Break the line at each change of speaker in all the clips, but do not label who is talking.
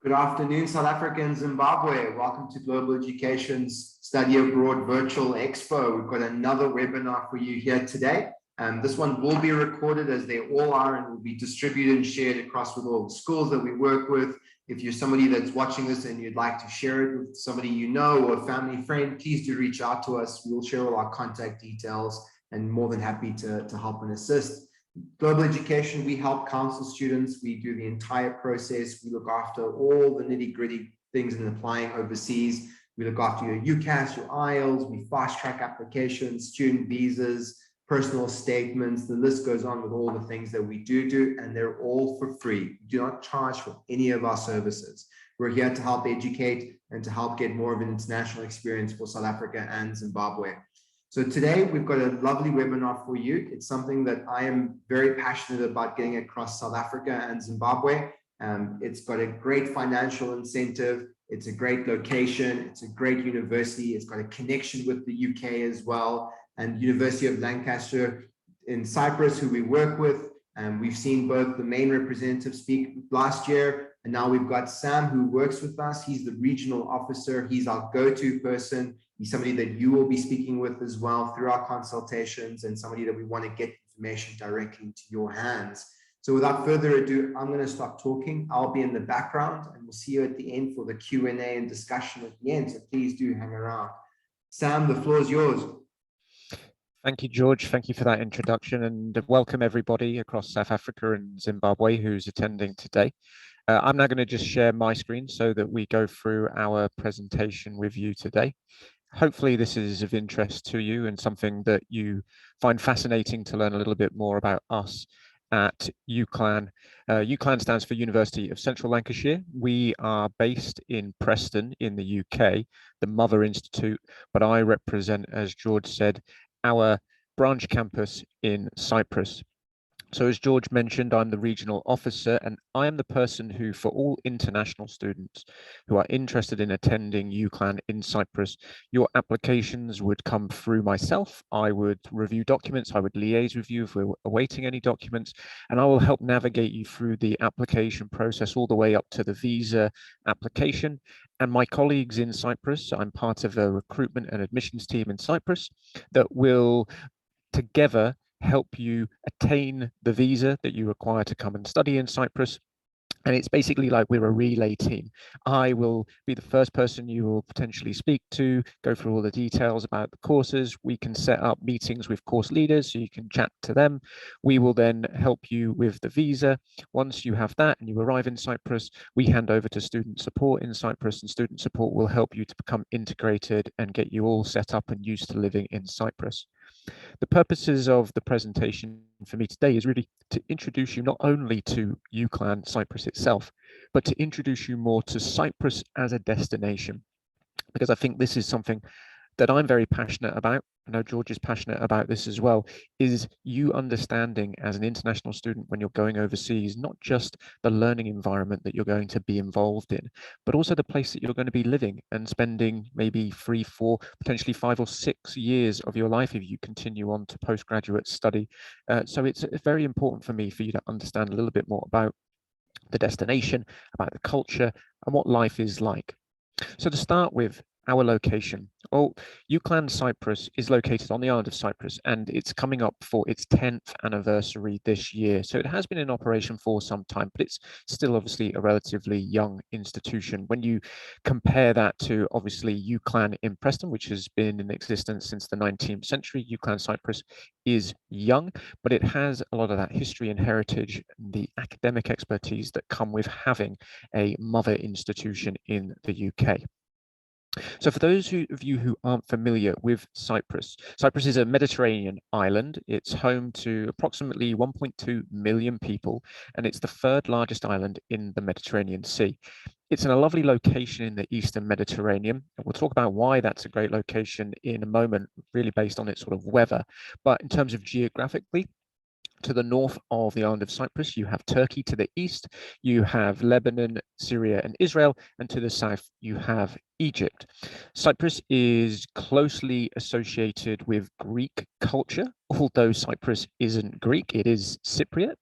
Good afternoon, South Africa and Zimbabwe. Welcome to Global Education's Study Abroad Virtual Expo. We've got another webinar for you here today. This one will be recorded, as they all are, and will be distributed and shared across with all the schools that we work with. If you're somebody that's watching this and you'd like to share it with somebody you know or a family friend, please do reach out to us. We'll share all our contact details and more than happy to help and assist. Global Education, we help counsel students. We do the entire process. We look after all the nitty-gritty things in applying overseas. We look after your UCAS, your IELTS. We fast-track applications, student visas, personal statements. The list goes on with all the things that we do, and they're all for free. We do not charge for any of our services. We're here to help educate and to help get more of an international experience for South Africa and Zimbabwe. So today we've got a lovely webinar for you. It's something that I am very passionate about getting across South Africa and Zimbabwe. It's got a great financial incentive. It's a great location. It's a great university. It's got a connection with the UK as well. And University of Lancaster in Cyprus, who we work with. We've seen both the main representative speak last year, and now we've got Sam, who works with us. He's the regional officer. He's our go-to person. He's somebody that you will be speaking with as well through our consultations, and somebody that we want to get information directly into your hands. So without further ado, I'm going to stop talking. I'll be in the background, and we'll see you at the end for the Q&A and discussion at the end. So please do hang around. Sam, the floor is yours.
Thank you, George. Thank you for that introduction, and welcome everybody across South Africa and Zimbabwe who's attending today. I'm now going to just share my screen so that we go through our presentation with you today. Hopefully this is of interest to you and something that you find fascinating to learn a little bit more about us at UCLan. UCLan stands for University of Central Lancashire. We are based in Preston in the UK, the Mother Institute, but I represent, as George said, our branch campus in Cyprus. So as George mentioned, I'm the regional officer, and I am the person who, for all international students who are interested in attending UCLan in Cyprus, your applications would come through myself. I would review documents, I would liaise with you if we're awaiting any documents, and I will help navigate you through the application process all the way up to the visa application. And my colleagues in Cyprus, I'm part of a recruitment and admissions team in Cyprus that will together help you attain the visa that you require to come and study in Cyprus. And it's basically like we're a relay team. I will be the first person you will potentially speak to, go through all the details about the courses. We can set up meetings with course leaders so you can chat to them. We will then help you with the visa. Once you have that and you arrive in Cyprus, we hand over to student support in Cyprus, and student support will help you to become integrated and get you all set up and used to living in Cyprus. The purposes of the presentation for me today is really to introduce you not only to UCLan Cyprus itself, but to introduce you more to Cyprus as a destination, because I think this is something that I'm very passionate about. I know George is passionate about this as well, is you understanding as an international student when you're going overseas, not just the learning environment that you're going to be involved in, but also the place that you're going to be living and spending maybe 3, 4, potentially 5 or 6 years of your life if you continue on to postgraduate study. So it's very important for me for you to understand a little bit more about the destination, about the culture, and what life is like. So to start with, our location. UCLan Cyprus is located on the island of Cyprus, and it's coming up for its 10th anniversary this year. So it has been in operation for some time, but it's still obviously a relatively young institution. When you compare that to obviously UCLan in Preston, which has been in existence since the 19th century, UCLan Cyprus is young, but it has a lot of that history and heritage, and the academic expertise that come with having a mother institution in the UK. So for those of you who aren't familiar with Cyprus, Cyprus is a Mediterranean island. It's home to approximately 1.2 million people, and it's the 3rd largest island in the Mediterranean Sea. It's in a lovely location in the Eastern Mediterranean, and we'll talk about why that's a great location in a moment, really based on its sort of weather. But in terms of geographically, to the north of the island of Cyprus, you have Turkey. To the east, you have Lebanon, Syria, and Israel. And to the south, you have Egypt. Cyprus is closely associated with Greek culture, although Cyprus isn't Greek, it is Cypriot.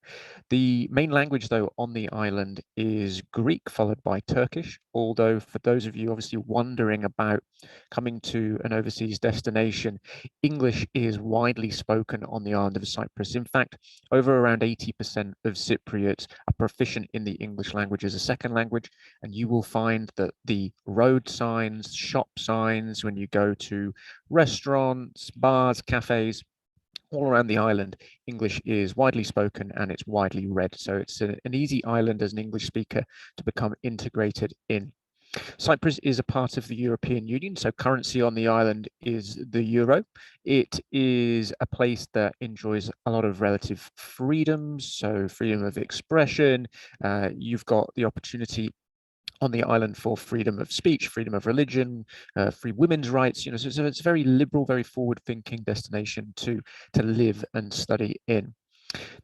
The main language, though, on the island is Greek, followed by Turkish. Although, for those of you obviously wondering about coming to an overseas destination, English is widely spoken on the island of Cyprus. In fact, over around 80% of Cypriots are proficient in the English language as a second language, and you will find that the road signs, shop signs, when you go to restaurants, bars, cafes, all around the island, English is widely spoken and it's widely read. So it's an easy island as an English speaker to become integrated in. Cyprus is a part of the European Union, so currency on the island is the euro. It is a place that enjoys a lot of relative freedoms, so freedom of expression. You've got the opportunity on the island for freedom of speech, freedom of religion, free women's rights. So it's a very liberal, very forward-thinking destination to live and study in.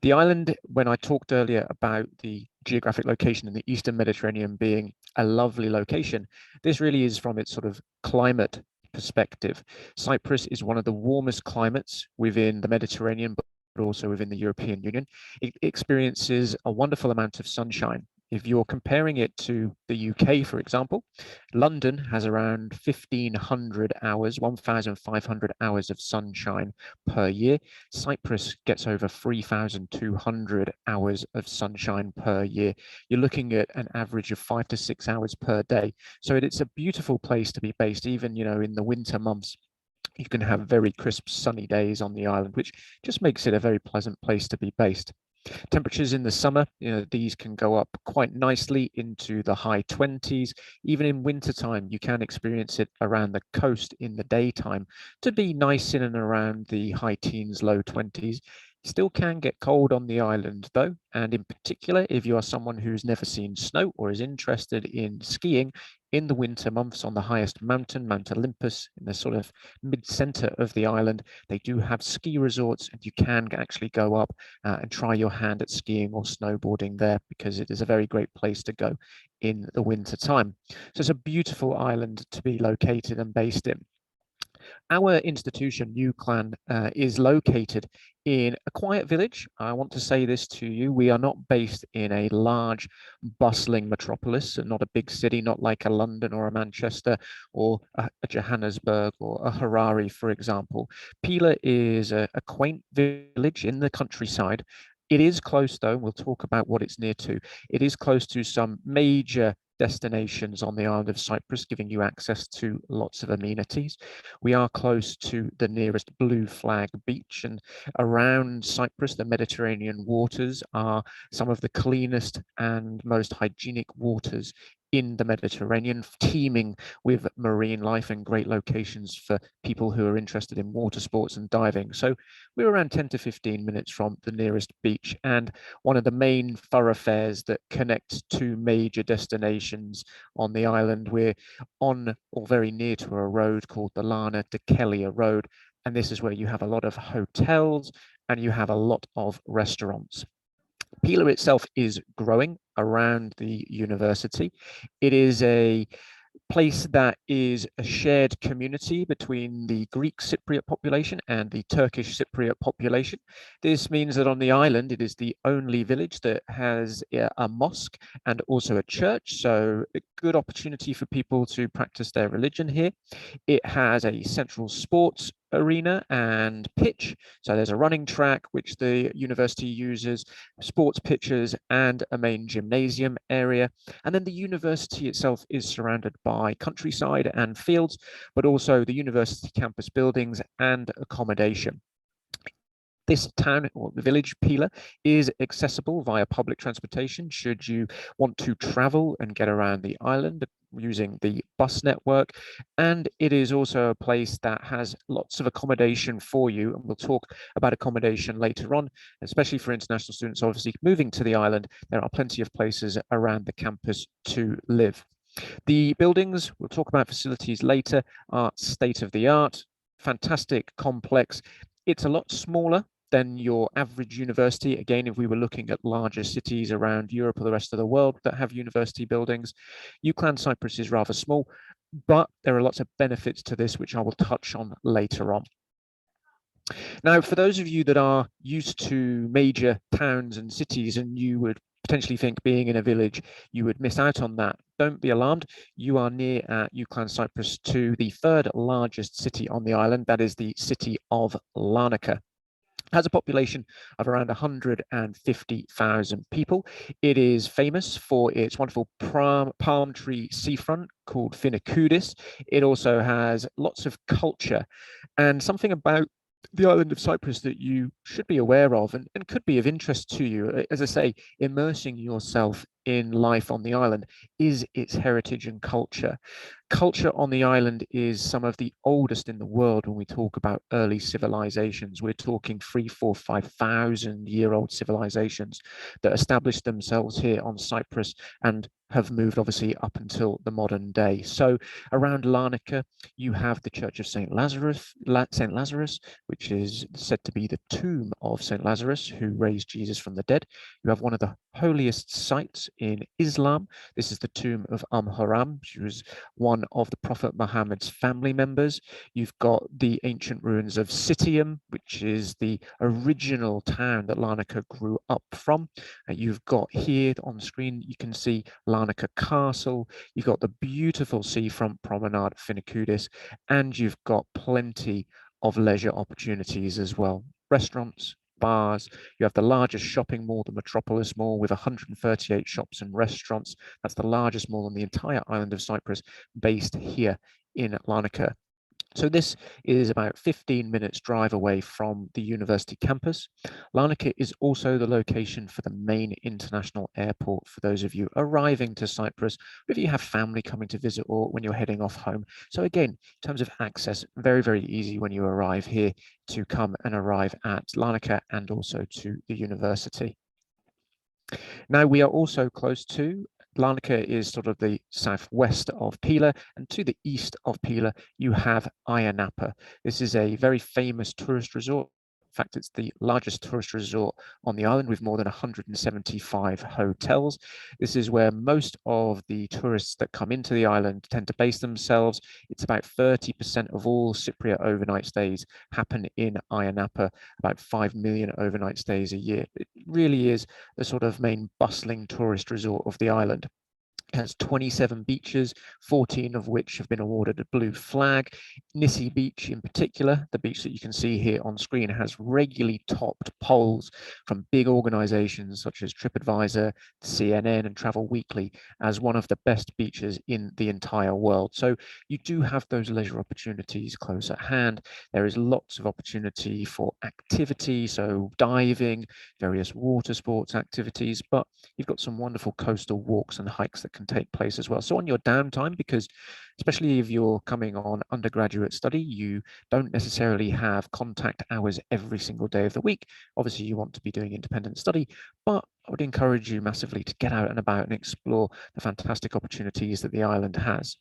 The island, when I talked earlier about the geographic location in the Eastern Mediterranean being a lovely location, this really is from its sort of climate perspective. Cyprus is one of the warmest climates within the Mediterranean, but also within the European Union. It experiences a wonderful amount of sunshine. If you're comparing it to the UK, for example, London has around 1,500 hours, 1,500 hours of sunshine per year. Cyprus gets over 3,200 hours of sunshine per year. You're looking at an average of 5 to 6 hours per day. So it's a beautiful place to be based, even, in the winter months. You can have very crisp sunny days on the island, which just makes it a very pleasant place to be based. Temperatures in the summer, these can go up quite nicely into the high 20s. Even in wintertime, you can experience it around the coast in the daytime to be nice in and around the high teens, low 20s. Still can get cold on the island though, and in particular, if you are someone who's never seen snow or is interested in skiing in the winter months on the highest mountain, Mount Olympus, in the sort of mid-center of the island, they do have ski resorts and you can actually go up and try your hand at skiing or snowboarding there, because it is a very great place to go in the winter time. So it's a beautiful island to be located and based in. Our institution, Ucan, is located in a quiet village. I want to say this to you. We are not based in a large, bustling metropolis, and not a big city, not like a London or a Manchester or a Johannesburg or a Harare, for example. Pila is a quaint village in the countryside. It is close, though, we'll talk about what it's near to. It is close to some major destinations on the island of Cyprus, giving you access to lots of amenities. We are close to the nearest blue flag beach, and around Cyprus, the Mediterranean waters are some of the cleanest and most hygienic waters in the Mediterranean, teeming with marine life and great locations for people who are interested in water sports and diving. So we're around 10 to 15 minutes from the nearest beach, and one of the main thoroughfares that connects two major destinations on the island. We're on or very near to a road called the Lana de Kelia Road, and this is where you have a lot of hotels and you have a lot of restaurants. Pila itself is growing around the university. It is a place that is a shared community between the Greek Cypriot population and the Turkish Cypriot population. This means that on the island, it is the only village that has a mosque and also a church. So a good opportunity for people to practice their religion here. It has a central sports arena and pitch. So there's a running track, which the university uses, sports pitches, and a main gymnasium area. And then the university itself is surrounded by countryside and fields, but also the university campus buildings and accommodation. This town or the village, Pila, is accessible via public transportation should you want to travel and get around the island using the bus network. And it is also a place that has lots of accommodation for you. And we'll talk about accommodation later on, especially for international students, obviously moving to the island. There are plenty of places around the campus to live. The buildings, we'll talk about facilities later, are state of the art, fantastic complex. It's a lot smaller than your average university. Again, if we were looking at larger cities around Europe or the rest of the world that have university buildings, UCLan Cyprus is rather small, but there are lots of benefits to this, which I will touch on later on. Now, for those of you that are used to major towns and cities, and you would potentially think being in a village, you would miss out on that. Don't be alarmed. You are near UCLan Cyprus to the third largest city on the island. That is the city of Larnaca. Has a population of around 150,000 people. It is famous for its wonderful palm tree seafront called Finikudis. It also has lots of culture, and something about the island of Cyprus that you should be aware of and could be of interest to you. As I say, immersing yourself in life on the island is its heritage and culture. Culture on the island is some of the oldest in the world when we talk about early civilizations. We're talking 3, 4, 5,000-year-old civilizations that established themselves here on Cyprus and have moved obviously up until the modern day. So around Larnaca, you have the Church of St. Lazarus, which is said to be the tomb of St. Lazarus, who raised Jesus from the dead. You have one of the holiest sites in Islam. This is the tomb of Haram. She was one of the Prophet Muhammad's family members. You've got the ancient ruins of Citium, which is the original town that Larnaca grew up from. You've got here on screen, you can see Larnaca Castle. You've got the beautiful seafront promenade Finikudis, and you've got plenty of leisure opportunities as well. Restaurants, bars. You have the largest shopping mall, the Metropolis Mall, with 138 shops and restaurants. That's the largest mall on the entire island of Cyprus, based here in Larnaca. So this is about 15 minutes drive away from the university campus. Larnaca is also the location for the main international airport for those of you arriving to Cyprus, or if you have family coming to visit or when you're heading off home. So again, in terms of access, very, very easy when you arrive here to come and arrive at Larnaca and also to the university. Now we are also close to Larnaca is sort of the southwest of Pila, and to the east of Pila, you have Ayanappa. This is a very famous tourist resort. In fact, it's the largest tourist resort on the island with more than 175 hotels. This is where most of the tourists that come into the island tend to base themselves. It's about 30% of all Cypriot overnight stays happen in Ayanappa, about 5 million overnight stays a year. It really is the sort of main bustling tourist resort of the island. It has 27 beaches, 14 of which have been awarded a blue flag. Nissi Beach in particular, the beach that you can see here on screen, has regularly topped polls from big organizations such as TripAdvisor, CNN and Travel Weekly as one of the best beaches in the entire world. So you do have those leisure opportunities close at hand. There is lots of opportunity for activity, so diving, various water sports activities, but you've got some wonderful coastal walks and hikes that can take place as well. So on your downtime, because especially if you're coming on undergraduate study, you don't necessarily have contact hours every single day of the week. Obviously, you want to be doing independent study, but I would encourage you massively to get out and about and explore the fantastic opportunities that the island has.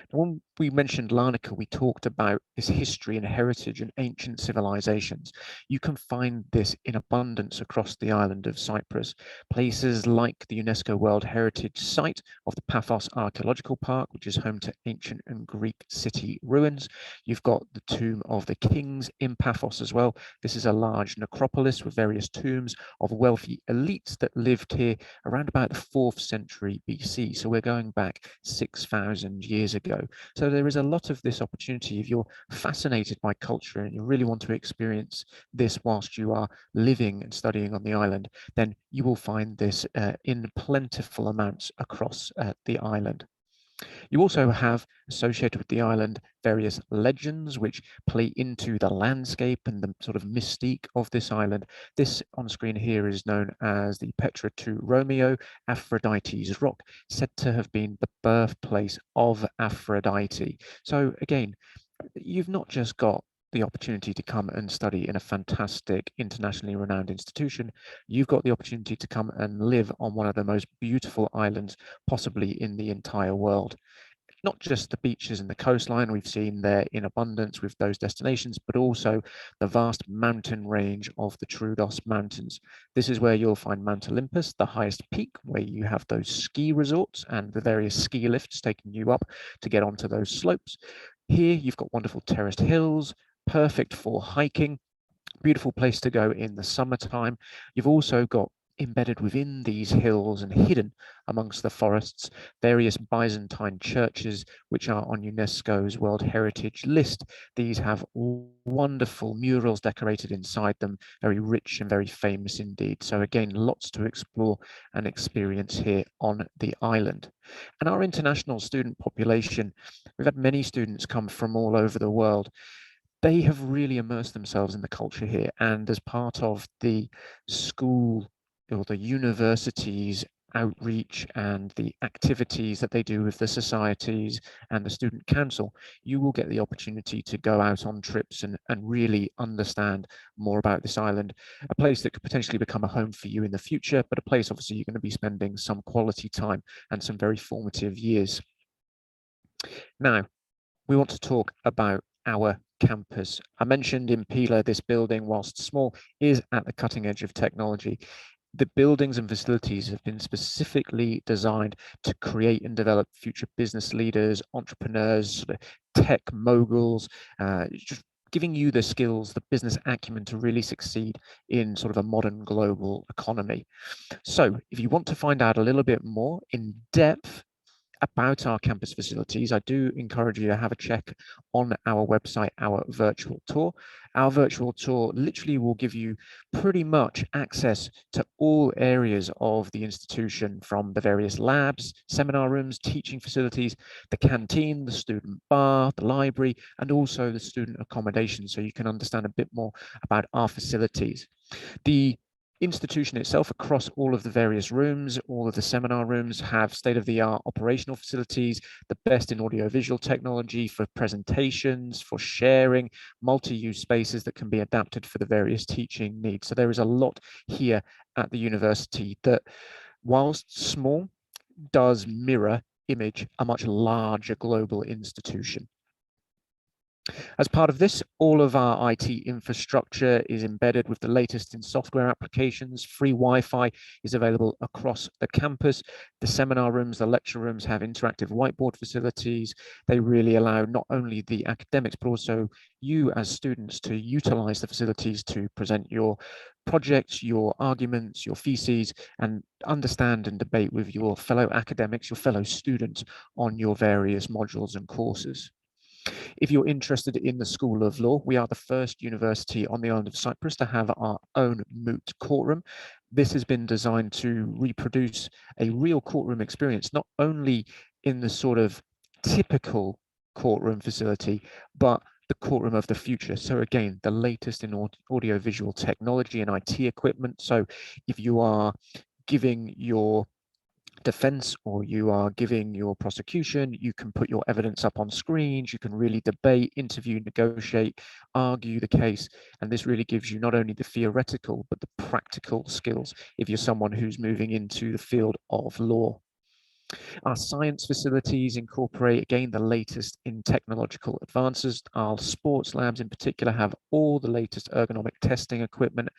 When we mentioned Larnaca, we talked about its history and heritage and ancient civilizations. You can find this in abundance across the island of Cyprus. Places like the UNESCO World Heritage Site of the Paphos Archaeological Park, which is home to ancient and Greek city ruins. You've got the Tomb of the Kings in Paphos as well. This is a large necropolis with various tombs of wealthy elites that lived here around about the 4th century BC. So we're going back 6,000 years ago. So there is a lot of this opportunity. If you're fascinated by culture and you really want to experience this whilst you are living and studying on the island, then you will find this in plentiful amounts across the island. You also have associated with the island various legends which play into the landscape and the sort of mystique of this island. This on screen here is known as the Petra to Romeo, Aphrodite's rock, said to have been the birthplace of Aphrodite. So again, you've not just got the opportunity to come and study in a fantastic internationally renowned institution, you've got the opportunity to come and live on one of the most beautiful islands possibly in the entire world. not just the beaches and the coastline we've seen there in abundance with those destinations, but also the vast mountain range of the Troodos Mountains. This is where you'll find Mount Olympus, the highest peak, where you have those ski resorts and the various ski lifts taking you up to get onto those slopes. Here you've got wonderful terraced hills, perfect for hiking, beautiful place to go in the summertime. You've also got embedded within these hills and hidden amongst the forests, various Byzantine churches, which are on UNESCO's World Heritage List. These have wonderful murals decorated inside them, very rich and very famous indeed. So again, lots to explore and experience here on the island. And our international student population, we've had many students come from all over the world. They have really immersed themselves in the culture here, and as part of the school or the university's outreach and the activities that they do with the societies and the student council, you will get the opportunity to go out on trips and really understand more about this island, a place that could potentially become a home for you in the future, but a place obviously you're going to be spending some quality time and some very formative years. Now, we want to talk about our campus. I mentioned in Pila, this building, whilst small, is at the cutting edge of technology. The buildings and facilities have been specifically designed to create and develop future business leaders, entrepreneurs, tech moguls, just giving you the skills, the business acumen to really succeed in sort of a modern global economy. So if you want to find out a little bit more in depth about our campus facilities, I do encourage you to have a check on our website, our virtual tour. Our virtual tour literally will give you pretty much access to all areas of the institution, from the various labs, seminar rooms, teaching facilities, the canteen, the student bar, the library, and also the student accommodation, so you can understand a bit more about our facilities. The institution itself, across all of the various rooms, all of the seminar rooms, have state-of-the-art operational facilities, the best in audiovisual technology for presentations, for sharing, multi-use spaces that can be adapted for the various teaching needs. So there is a lot here at the university that, whilst small, does image a much larger global institution. As part of this, all of our IT infrastructure is embedded with the latest in software applications. Free Wi-Fi is available across the campus. The seminar rooms, the lecture rooms have interactive whiteboard facilities. They really allow not only the academics, but also you as students to utilize the facilities to present your projects, your arguments, your theses, and understand and debate with your fellow academics, your fellow students on your various modules and courses. If you're interested in the School of Law, we are the first university on the island of Cyprus to have our own Moot Courtroom. This has been designed to reproduce a real courtroom experience, not only in the sort of typical courtroom facility, but the courtroom of the future. So again, the latest in audiovisual technology and IT equipment. So if you are giving your defense or you are giving your prosecution, you can put your evidence up on screens, you can really debate, interview, negotiate, argue the case, and this really gives you not only the theoretical but the practical skills if you're someone who's moving into the field of law. Our science facilities incorporate, again, the latest in technological advances. Our sports labs in particular have all the latest ergonomic testing equipment.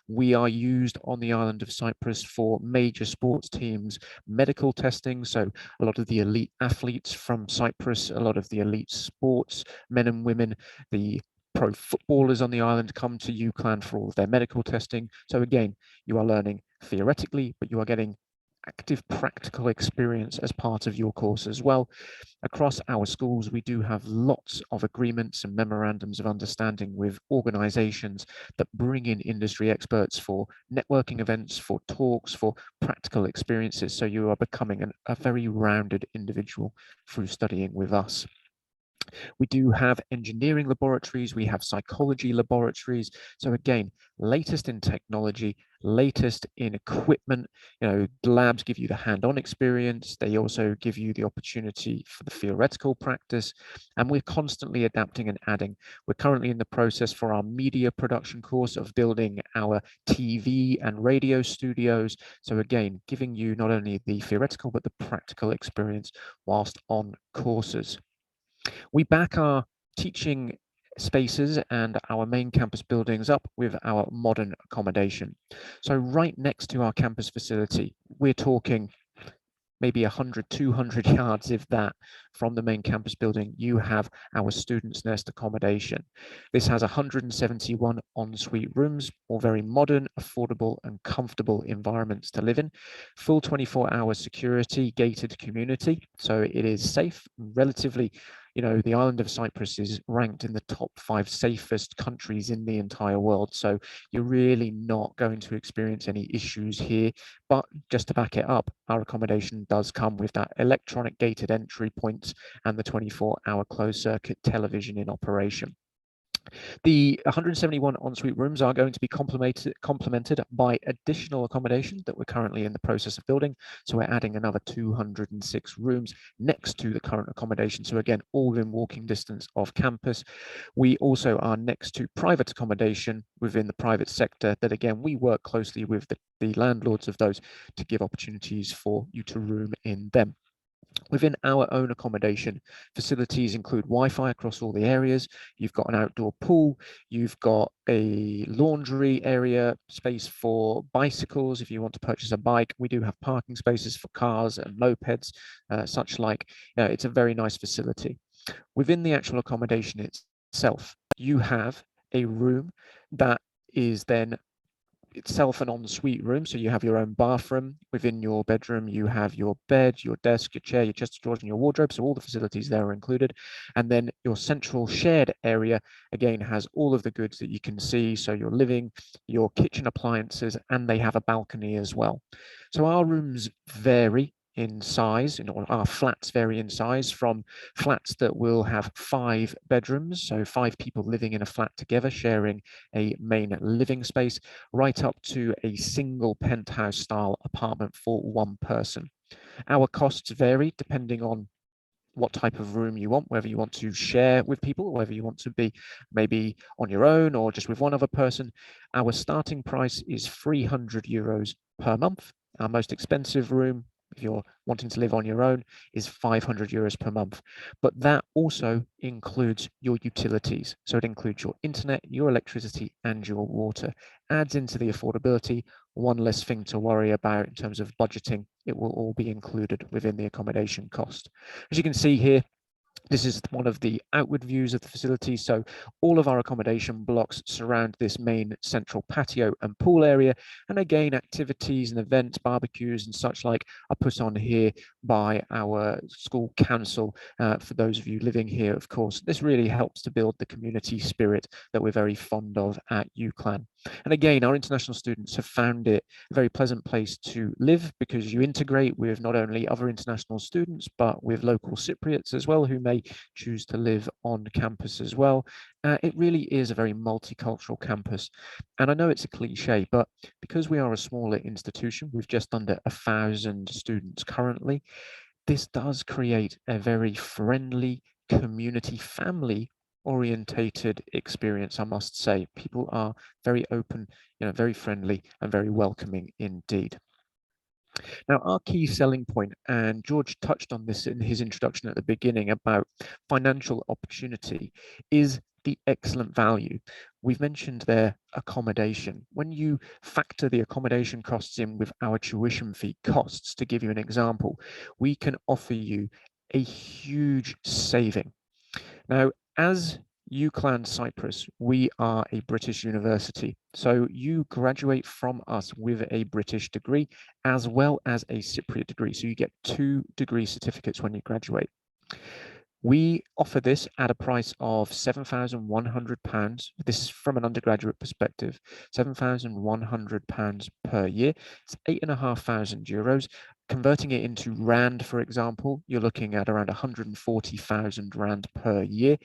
We are used on the island of Cyprus for major sports teams, medical testing. So a lot of the elite athletes from Cyprus, a lot of the elite sports men and women, the pro footballers on the island come to Ucan for all of their medical testing. So again, you are learning theoretically, but you are getting active practical experience as part of your course as well. Across our schools, we do have lots of agreements and memorandums of understanding with organizations that bring in industry experts for networking events, for talks, for practical experiences. So you are becoming a very rounded individual through studying with us. We do have engineering laboratories, we have psychology laboratories. So again, latest in technology, latest in equipment. The labs give you the hand-on experience. They also give you the opportunity for the theoretical practice, and we're constantly adapting and adding. We're currently in the process for our media production course of building our TV and radio studios. So again, giving you not only the theoretical, but the practical experience whilst on courses. We back our teaching spaces and our main campus buildings up with our modern accommodation. So right next to our campus facility, we're talking maybe 100, 200 yards, if that, from the main campus building, you have our Students' Nest accommodation. This has 171 ensuite rooms, all very modern, affordable, and comfortable environments to live in. Full 24-hour security, gated community, so it is safe, relatively. The island of Cyprus is ranked in the top 5 safest countries in the entire world. So you're really not going to experience any issues here. But just to back it up, our accommodation does come with that electronic gated entry points and the 24-hour closed circuit television in operation. The 171 ensuite rooms are going to be complemented by additional accommodation that we're currently in the process of building. So we're adding another 206 rooms next to the current accommodation. So again, all within walking distance of campus. We also are next to private accommodation within the private sector that, again, we work closely with the landlords of those to give opportunities for you to room in them. Within our own accommodation, facilities include Wi-Fi across all the areas. You've got an outdoor pool. You've got a laundry area, space for bicycles if you want to purchase a bike. We do have parking spaces for cars and mopeds, such like. It's a very nice facility. Within the actual accommodation itself, you have a room that is then itself an ensuite room. So you have your own bathroom. Within your bedroom, you have your bed, your desk, your chair, your chest of drawers, and your wardrobe. So all the facilities there are included. And then your central shared area, again, has all of the goods that you can see. So your living, your kitchen appliances, and they have a balcony as well. So our rooms vary in size, our flats vary in size from flats that will have 5 bedrooms, so 5 people living in a flat together, sharing a main living space, right up to a single penthouse style apartment for 1 person. Our costs vary depending on what type of room you want, whether you want to share with people, whether you want to be maybe on your own or just with one other person. Our starting price is €300 per month. Our most expensive room, if you're wanting to live on your own, is €500 per month. But that also includes your utilities. So it includes your internet, your electricity, and your water. Adds into the affordability, one less thing to worry about in terms of budgeting. It will all be included within the accommodation cost. As you can see here, this is one of the outward views of the facility. So all of our accommodation blocks surround this main central patio and pool area. And again, activities and events, barbecues and such like are put on here by our school council. For those of you living here, of course, this really helps to build the community spirit that we're very fond of at UCLan. And again, our international students have found it a very pleasant place to live because you integrate with not only other international students, but with local Cypriots as well, who may choose to live on campus as well. It really is a very multicultural campus. And I know it's a cliche, but because we are a smaller institution with just under 1,000 students currently, this does create a very friendly community family orientated experience, I must say. People are very open, very friendly and very welcoming indeed. Now, our key selling point, and George touched on this in his introduction at the beginning about financial opportunity, is the excellent value. We've mentioned their accommodation. When you factor the accommodation costs in with our tuition fee costs, to give you an example, we can offer you a huge saving. Now, as UCLan Cyprus, we are a British university. So you graduate from us with a British degree as well as a Cypriot degree. So you get 2 degree certificates when you graduate. We offer this at a price of £7,100. This is from an undergraduate perspective, £7,100 per year. It's €8,500. Converting it into Rand, for example, you're looking at around £140,000 per year.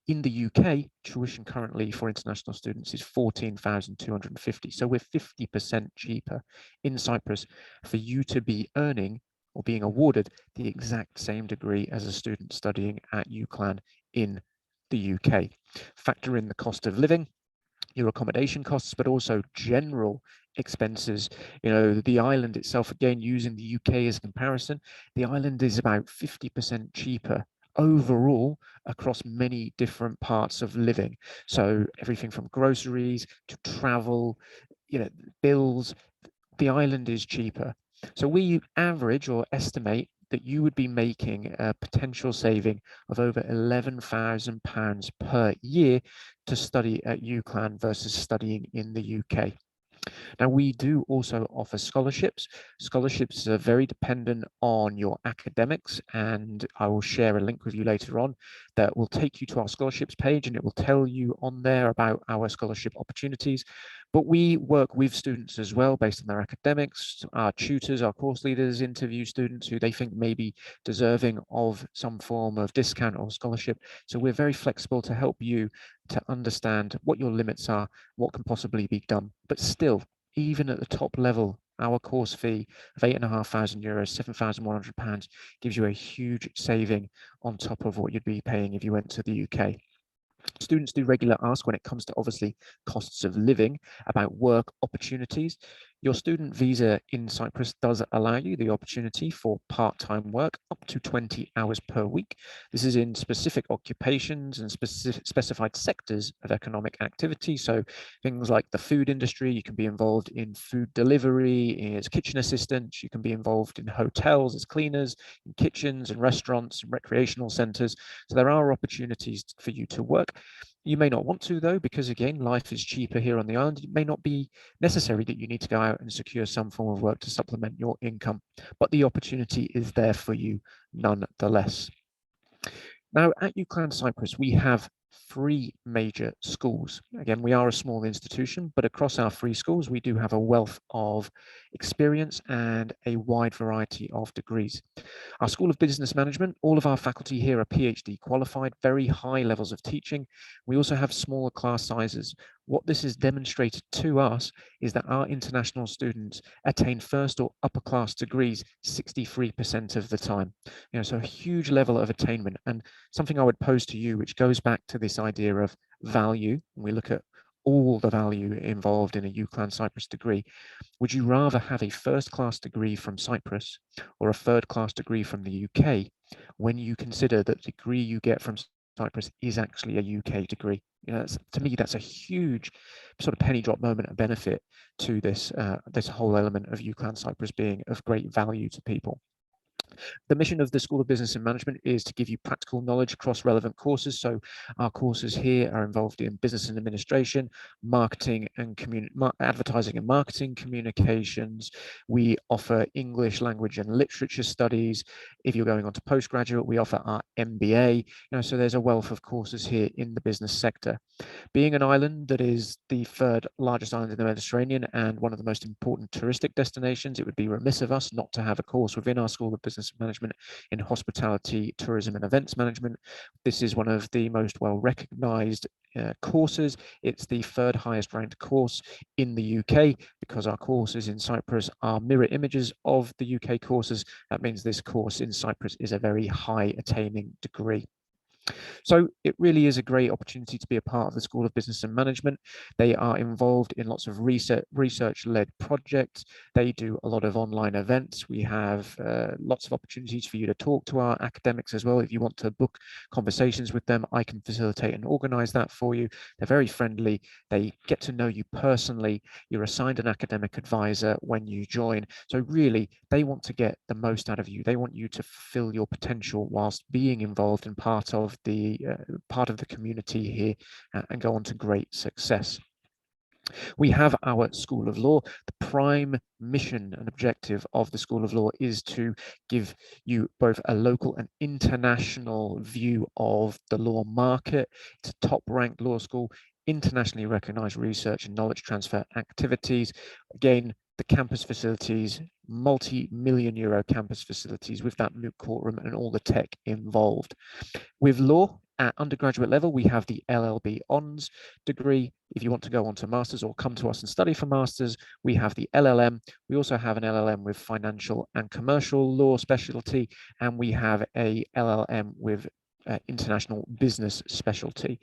In the UK, tuition currently for international students is 14,250. So we're 50% cheaper in Cyprus for you to be earning or being awarded the exact same degree as a student studying at UCLan in the UK. Factor in the cost of living, your accommodation costs, but also general expenses. You know, the island itself, again, using the UK as a comparison, the island is about 50% cheaper overall across many different parts of living. So everything from groceries to travel, you know, bills, the island is cheaper. So we average or estimate that you would be making a potential saving of over £11,000 per year to study at UCLan versus studying in the UK. Now, we do also offer scholarships. Scholarships are very dependent on your academics, and I will share a link with you later on that will take you to our scholarships page, and it will tell you on there about our scholarship opportunities. But we work with students as well based on their academics. Our tutors, our course leaders interview students who they think may be deserving of some form of discount or scholarship. So we're very flexible to help you to understand what your limits are, what can possibly be done. But still, even at the top level, our course fee of €8,500, £7,100 gives you a huge saving on top of what you'd be paying if you went to the UK. Students do regularly ask when it comes to obviously costs of living about work opportunities. Your student visa in Cyprus does allow you the opportunity for part-time work up to 20 hours per week. This is in specific occupations and specified sectors of economic activity. So things like the food industry, you can be involved in food delivery as kitchen assistants, you can be involved in hotels as cleaners, in kitchens and restaurants and recreational centres. So there are opportunities for you to work. You may not want to, though, because again, life is cheaper here on the island. It may not be necessary that you need to go out and secure some form of work to supplement your income, but the opportunity is there for you nonetheless. Now, at UCLan Cyprus, we have 3 major schools. Again, we are a small institution, but across our 3 schools, we do have a wealth of experience and a wide variety of degrees. Our School of Business Management, all of our faculty here are PhD qualified, very high levels of teaching. We also have smaller class sizes. What this has demonstrated to us is that our international students attain first or upper class degrees 63% of the time. You know, so a huge level of attainment. And something I would pose to you, which goes back to this idea of value, when we look at all the value involved in a UCLan Cyprus degree. Would you rather have a first-class degree from Cyprus or a third-class degree from the UK when you consider that the degree you get from Cyprus is actually a UK degree? You know, to me, that's a huge sort of penny drop moment of benefit to this whole element of UCLan Cyprus being of great value to people. The mission of the School of Business and Management is to give you practical knowledge across relevant courses. So our courses here are involved in business and administration, marketing and advertising and marketing, communications. We offer English language and literature studies. If you're going on to postgraduate, we offer our MBA. So there's a wealth of courses here in the business sector. Being an island that is the 3rd largest island in the Mediterranean and one of the most important touristic destinations, it would be remiss of us not to have a course within our School of Business Management in hospitality, tourism and events management. This is one of the most well-recognized courses. It's the 3rd highest ranked course in the UK. Because our courses in Cyprus are mirror images of the UK courses, that means this course in Cyprus is a very high attaining degree. So it really is a great opportunity to be a part of the School of Business and Management. They are involved in lots of research-led projects. They do a lot of online events. We have lots of opportunities for you to talk to our academics as well. If you want to book conversations with them, I can facilitate and organize that for you. They're very friendly. They get to know you personally. You're assigned an academic advisor when you join. So really, they want to get the most out of you. They want you to fulfill your potential whilst being involved in part of the community here and go on to great success. We have our School of Law. The prime mission and objective of the School of Law is to give you both a local and international view of the law market. It's a top-ranked law school, internationally recognized research and knowledge transfer activities. Again, the campus facilities, multi-million euro campus facilities with that Moot Courtroom and all the tech involved. With law, at undergraduate level, we have the LLB Hons degree. If you want to go on to masters or come to us and study for masters, we have the LLM. We also have an LLM with financial and commercial law specialty, and we have a LLM with international business specialty.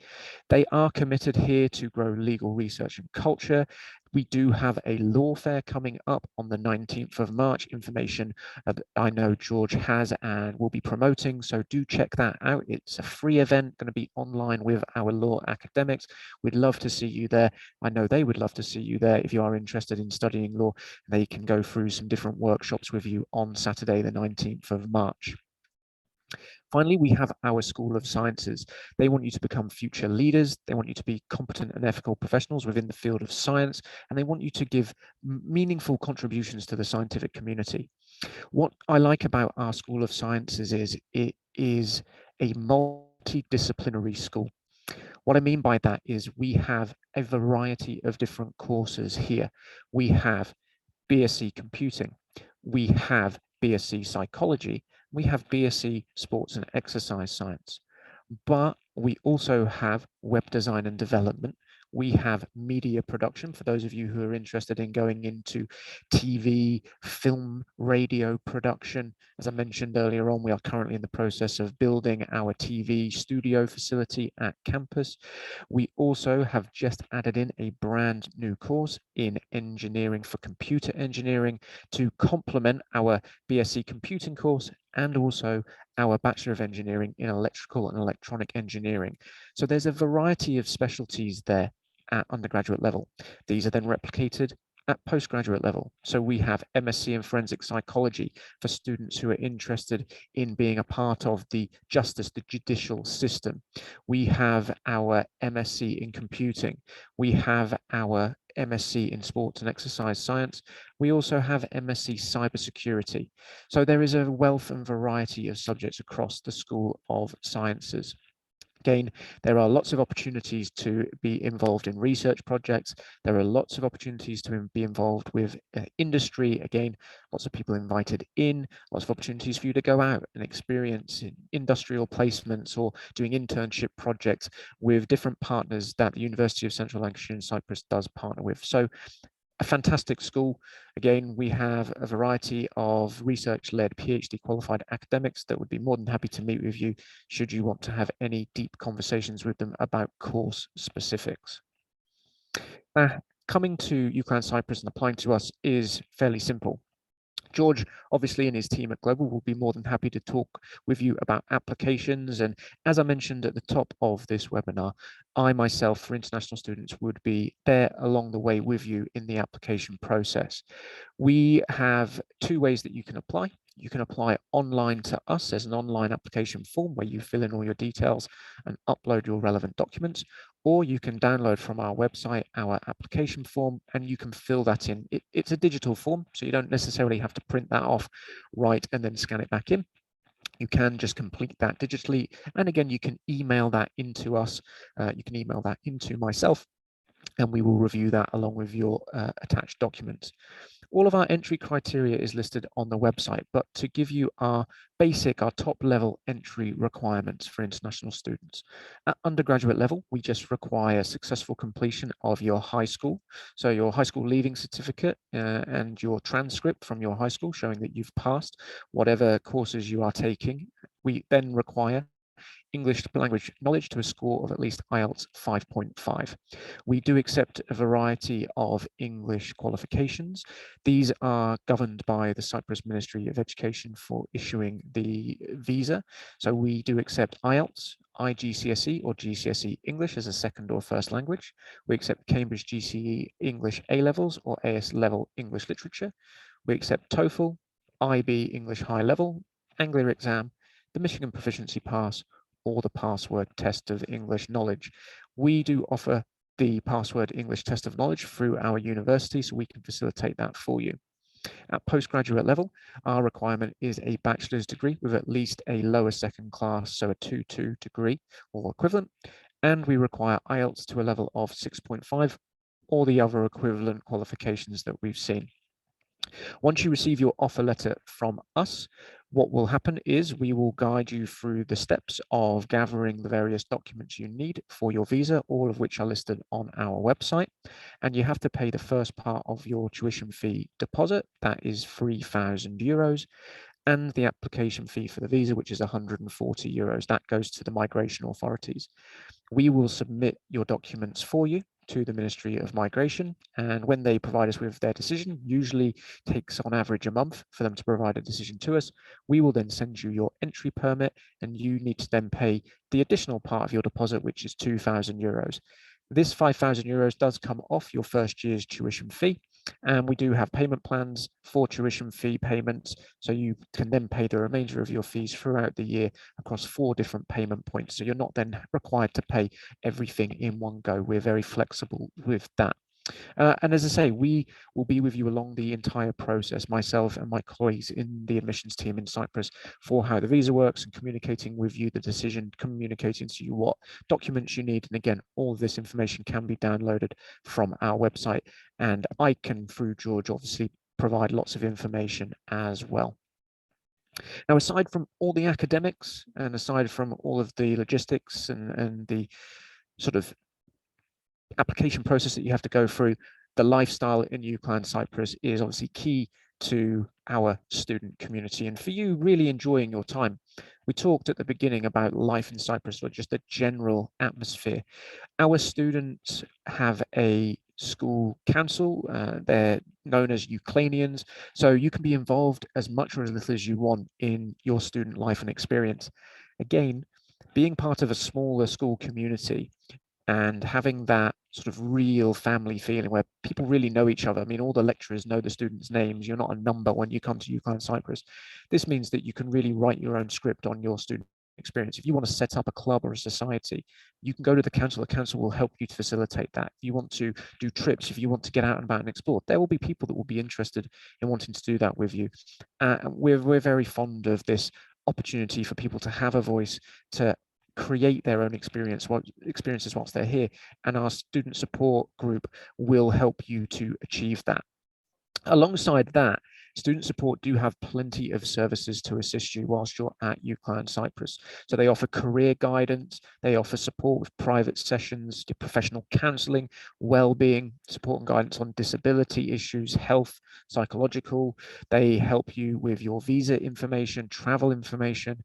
They are committed here to grow legal research and culture. We do have a law fair coming up on the 19th of March. Information I know George has and will be promoting, so do check that out. It's a free event, going to be online with our law academics. We'd love to see you there. I know they would love to see you there. If you are interested in studying law, they can go through some different workshops with you on Saturday, the 19th of March. Finally, we have our School of Sciences. They want you to become future leaders. They want you to be competent and ethical professionals within the field of science, and they want you to give meaningful contributions to the scientific community. What I like about our School of Sciences is it is a multidisciplinary school. What I mean by that is we have a variety of different courses here. We have BSc Computing, we have BSc Psychology, we have BSc Sports and Exercise Science, but we also have Web Design and Development. We have media production for those of you who are interested in going into TV, film, radio production. As I mentioned earlier on, we are currently in the process of building our TV studio facility at campus. We also have just added in a brand new course in engineering for computer engineering to complement our BSc computing course and also our Bachelor of Engineering in Electrical and Electronic Engineering. So there's a variety of specialties there at undergraduate level. These are then replicated at postgraduate level. So we have MSc in Forensic Psychology for students who are interested in being a part of the justice, the judicial system. We have our MSc in Computing. We have our MSc in Sports and Exercise Science. We also have MSc Cybersecurity. So there is a wealth and variety of subjects across the School of Sciences. Again, there are lots of opportunities to be involved in research projects. There are lots of opportunities to be involved with industry. Again, lots of people invited in, lots of opportunities for you to go out and experience in industrial placements or doing internship projects with different partners that the University of Central Lancashire and Cyprus does partner with. So a fantastic school. Again, we have a variety of research-led PhD qualified academics that would be more than happy to meet with you should you want to have any deep conversations with them about course specifics. Coming to UCLan Cyprus and applying to us is fairly simple. George, obviously, and his team at Global will be more than happy to talk with you about applications. And as I mentioned at the top of this webinar, I myself, for international students, would be there along the way with you in the application process. We have two ways that you can apply. You can apply online to us. There's an online application form where you fill in all your details and upload your relevant documents, or you can download from our website our application form and you can fill that in. It's a digital form, so you don't necessarily have to print that off, write, and then scan it back in. You can just complete that digitally. And again, you can email that into us. You can email that into myself, and we will review that along with your attached documents. All of our entry criteria is listed on the website, but to give you our top level entry requirements for international students. At undergraduate level, we just require successful completion of your high school. So your high school leaving certificate and your transcript from your high school showing that you've passed whatever courses you are taking. We then require English language knowledge to a score of at least IELTS 5.5. We do accept a variety of English qualifications. These are governed by the Cyprus Ministry of Education for issuing the visa. So we do accept IELTS, IGCSE or GCSE English as a second or first language. We accept Cambridge GCE English A-levels or AS level English literature. We accept TOEFL, IB English high level, Anglia exam, the Michigan Proficiency Pass, or the password test of English knowledge. We do offer the password English test of knowledge through our university, so we can facilitate that for you. At postgraduate level, our requirement is a bachelor's degree with at least a lower second class, so a 2-2 degree or equivalent, and we require IELTS to a level of 6.5 or the other equivalent qualifications that we've seen. Once you receive your offer letter from us, what will happen is we will guide you through the steps of gathering the various documents you need for your visa, all of which are listed on our website. And you have to pay the first part of your tuition fee deposit, that is €3,000, and the application fee for the visa, which is €140. That goes to the migration authorities. We will submit your documents for you to the Ministry of Migration, and when they provide us with their decision, usually takes on average a month for them to provide a decision to us, we will then send you your entry permit, and you need to then pay the additional part of your deposit, which is €2,000. This €5,000 does come off your first year's tuition fee, and we do have payment plans for tuition fee payments, so you can then pay the remainder of your fees throughout the year across 4 different payment points. So you're not then required to pay everything in one go. We're very flexible with that. And as I say, we will be with you along the entire process, myself and my colleagues in the admissions team in Cyprus, for how the visa works and communicating with you the decision, communicating to you what documents you need. And again, all of this information can be downloaded from our website. And I can, through George, obviously provide lots of information as well. Now, aside from all the academics and aside from all of the logistics and the sort of application process that you have to go through, the lifestyle in UCLan Cyprus is obviously key to our student community. And for you really enjoying your time, we talked at the beginning about life in Cyprus, or just the general atmosphere. Our students have a school council, they're known as Ucanians, so you can be involved as much or as little as you want in your student life and experience. Again, being part of a smaller school community and having that sort of real family feeling where people really know each other. I mean, all the lecturers know the students' names. You're not a number when you come to UCLan Cyprus. This means that you can really write your own script on your student experience. If you want to set up a club or a society, you can go to the council will help you to facilitate that. If you want to do trips, if you want to get out and about and explore, there will be people that will be interested in wanting to do that with you. We're very fond of this opportunity for people to have a voice, to create their own experiences whilst they're here, and our student support group will help you to achieve that. Alongside that, student support do have plenty of services to assist you whilst you're at UCLan Cyprus. So they offer career guidance, they offer support with private sessions, professional counselling, well-being, support and guidance on disability issues, health, psychological. They help you with your visa information, travel information,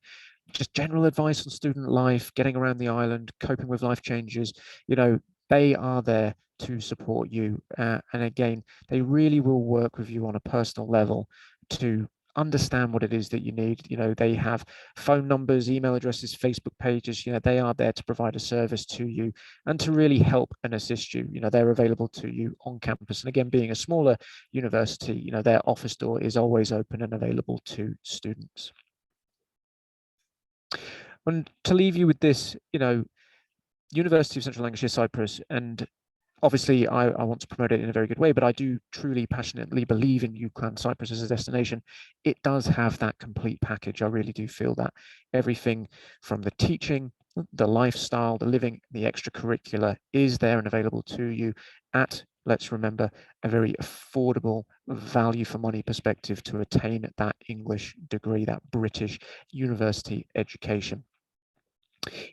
just general advice on student life, getting around the island, coping with life changes. You know, they are there to support you. And again, they really will work with you on a personal level to understand what it is that you need. You know, they have phone numbers, email addresses, Facebook pages. You know, they are there to provide a service to you and to really help and assist you. You know, they're available to you on campus. And again, being a smaller university, you know, their office door is always open and available to students. And to leave you with this, you know, University of Central Lancashire, Cyprus, and obviously I want to promote it in a very good way, but I do truly passionately believe in UCLan Cyprus as a destination. It does have that complete package. I really do feel that everything from the teaching, the lifestyle, the living, the extracurricular is there and available to you at, let's remember, a very affordable value for money perspective to attain that English degree, that British university education.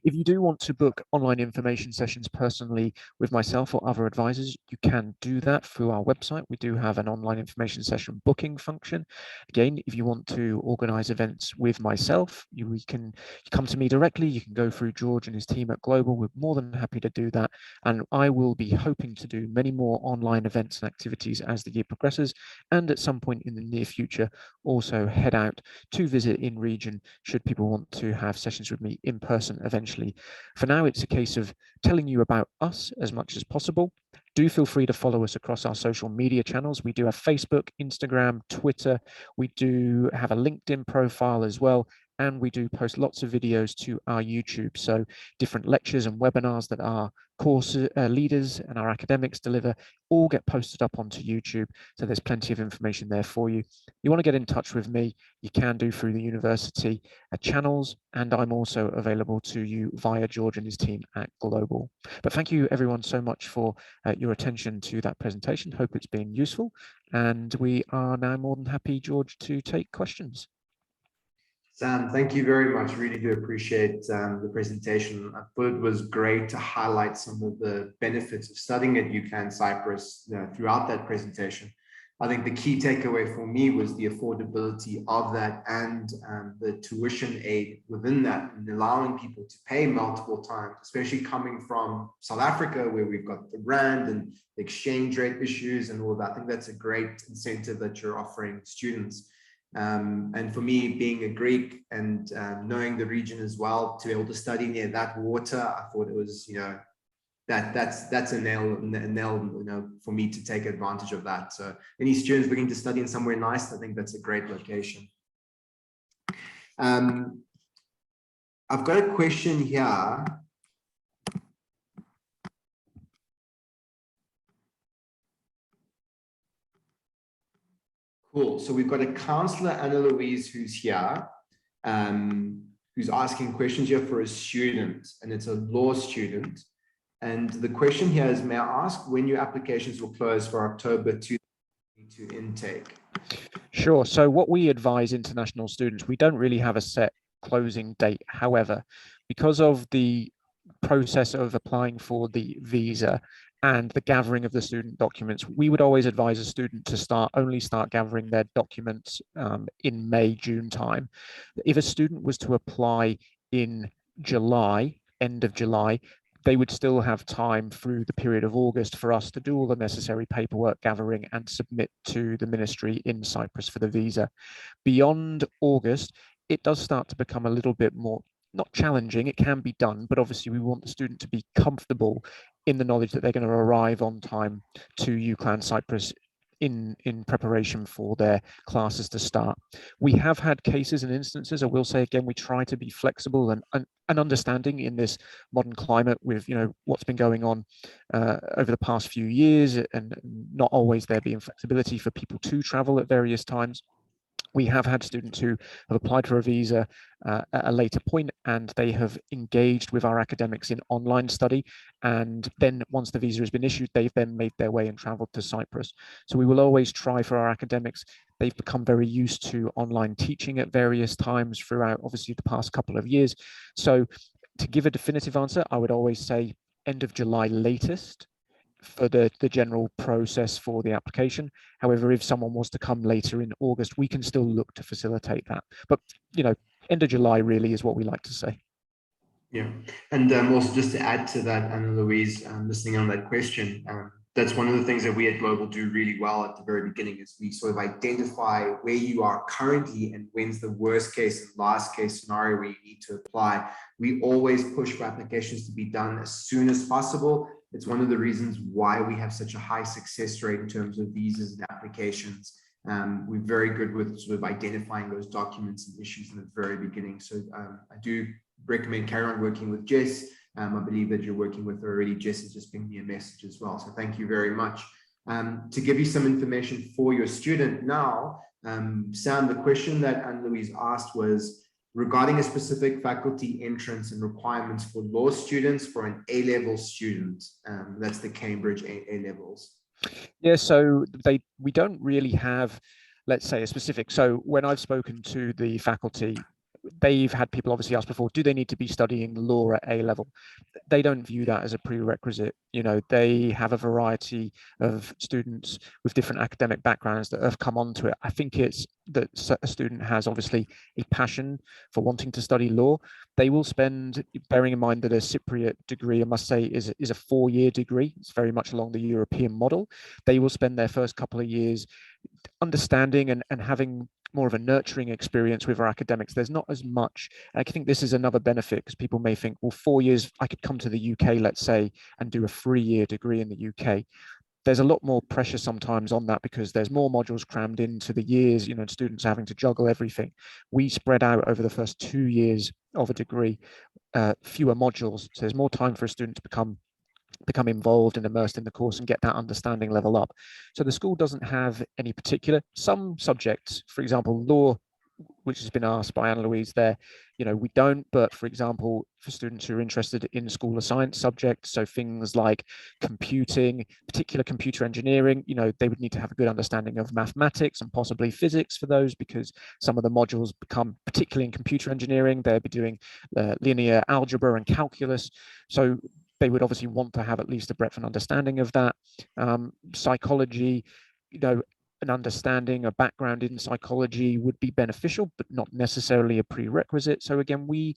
If you do want to book online information sessions personally with myself or other advisors, you can do that through our website. We do have an online information session booking function. Again, if you want to organize events with myself, you can come to me directly. You can go through George and his team at Global. We're more than happy to do that. And I will be hoping to do many more online events and activities as the year progresses. And at some point in the near future, also head out to visit in region should people want to have sessions with me in person eventually. For now, it's a case of telling you about us as much as possible. Do feel free to follow us across our social media channels. We do have Facebook, Instagram, Twitter. We do have a LinkedIn profile as well. and we do post lots of videos to our YouTube. So different lectures and webinars that our course leaders and our academics deliver all get posted up onto YouTube. So there's plenty of information there for you. You want to get in touch with me, you can do through the university channels, and I'm also available to you via George and his team at Global. But thank you everyone so much for your attention to that presentation. Hope it's been useful, and we are now more than happy, George, to take questions.
Sam, thank you very much. Really do appreciate the presentation. I thought it was great to highlight some of the benefits of studying at UCLan Cyprus throughout that presentation. I think the key takeaway for me was the affordability of that and the tuition aid within that, and allowing people to pay multiple times, especially coming from South Africa, where we've got the rand and the exchange rate issues and all of that. I think that's a great incentive that you're offering students. And for me, being a Greek and knowing the region as well, to be able to study near that water, I thought it was, that's a nail, for me to take advantage of that. So any students looking to study in somewhere nice, I think that's a great location. I've got a question here. Cool. So we've got a counselor, Anna Louise, who's here, who's asking questions here for a student, and it's a law student. And the question here is, may I ask when your applications will close for October 2022 intake?
Sure. So what we advise international students, we don't really have a set closing date. However, because of the process of applying for the visa and the gathering of the student documents, we would always advise a student to only start gathering their documents in May, June time. If a student was to apply in July, end of July, they would still have time through the period of August for us to do all the necessary paperwork gathering and submit to the ministry in Cyprus for the visa. Beyond August, it does start to become a little bit more, not challenging, it can be done, but obviously we want the student to be comfortable in the knowledge that they're going to arrive on time to UCLan Cyprus in preparation for their classes to start. We have had cases and instances, I will say again, we try to be flexible and understanding in this modern climate with what's been going on over the past few years, and not always there being flexibility for people to travel at various times. We have had students who have applied for a visa at a later point, and they have engaged with our academics in online study. And then once the visa has been issued, they've then made their way and traveled to Cyprus. So we will always try for our academics. They've become very used to online teaching at various times throughout, obviously, the past couple of years. So to give a definitive answer, I would always say end of July latest for the general process for the application. However, if someone was to come later in August, we can still look to facilitate that. But, end of July really is what we like to say.
Yeah. And also just to add to that, Anna Louise, listening on that question, that's one of the things that we at Global do really well at the very beginning, is we sort of identify where you are currently and when's the worst case and last case scenario where you need to apply. We always push for applications to be done as soon as possible. It's one of the reasons why we have such a high success rate in terms of visas and applications. We're very good with sort of identifying those documents and issues in the very beginning. So I do recommend carry on working with Jess. I believe that you're working with her already. Jess has just pinged me a message as well. So thank you very much. To give you some information for your student now, Sam, the question that Anne-Louise asked was regarding a specific faculty entrance and requirements for law students for an A-level student. That's the Cambridge A-levels.
Yeah, so we don't really have, let's say, a specific. So when I've spoken to the faculty, they've had people obviously ask before, do they need to be studying law at A level? They don't view that as a prerequisite. They have a variety of students with different academic backgrounds that have come onto it. I think it's that a student has obviously a passion for wanting to study law. They will spend, bearing in mind that a Cypriot degree, I must say, is a 4-year degree. It's very much along the European model. They will spend their first couple of years understanding and having more of a nurturing experience with our academics. There's not as much. I think this is another benefit, because people may think, well, 4 years, I could come to the UK, let's say, and do a 3-year degree in the UK. there's a lot more pressure sometimes on that because there's more modules crammed into the years, and students having to juggle everything. We spread out over the first 2 years of a degree, fewer modules, so there's more time for a student to become involved and immersed in the course and get that understanding level up. So the school doesn't have any particular, some subjects, for example, law, which has been asked by Anna-Louise there, we don't, but for example, for students who are interested in school of science subjects, so things like computing, particular computer engineering, they would need to have a good understanding of mathematics and possibly physics for those, because some of the modules become, particularly in computer engineering, they'll be doing linear algebra and calculus. So they would obviously want to have at least a breadth and understanding of that. Psychology, an understanding, a background in psychology would be beneficial, but not necessarily a prerequisite. So again, we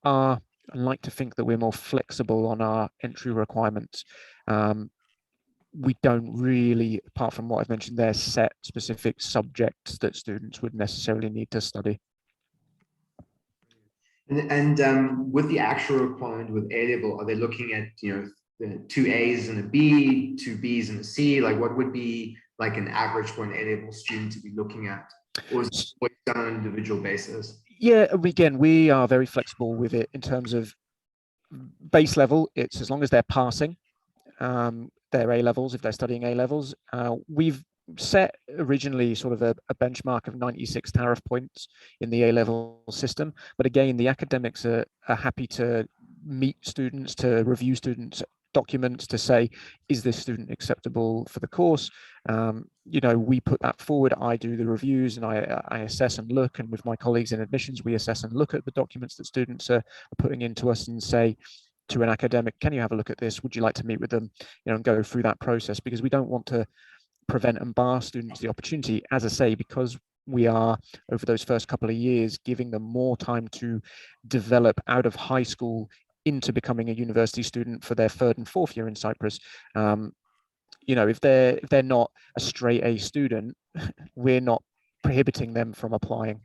are, I like to think that we're more flexible on our entry requirements. We don't really, apart from what I've mentioned there, set specific subjects that students would necessarily need to study.
And with the actual requirement with A level, are they looking at the 2 A's and a B, 2 B's and a C? Like, what would be like an average for an A level student to be looking at, or is it done on an individual basis?
Yeah, again, we are very flexible with it in terms of base level. It's as long as they're passing their A levels, if they're studying A levels. We've set originally sort of a benchmark of 96 tariff points in the A level system, but again, the academics are happy to meet students, to review students' documents, to say, is this student acceptable for the course? We put that forward. I do the reviews and I assess and look, and with my colleagues in admissions, we assess and look at the documents that students are putting into us and say to an academic, can you have a look at this? Would you like to meet with them? And go through that process, because we don't want to prevent and bar students the opportunity, as I say, because we are, over those first couple of years, giving them more time to develop out of high school into becoming a university student for their 3rd and 4th year in Cyprus. If they're not a straight A student, we're not prohibiting them from applying.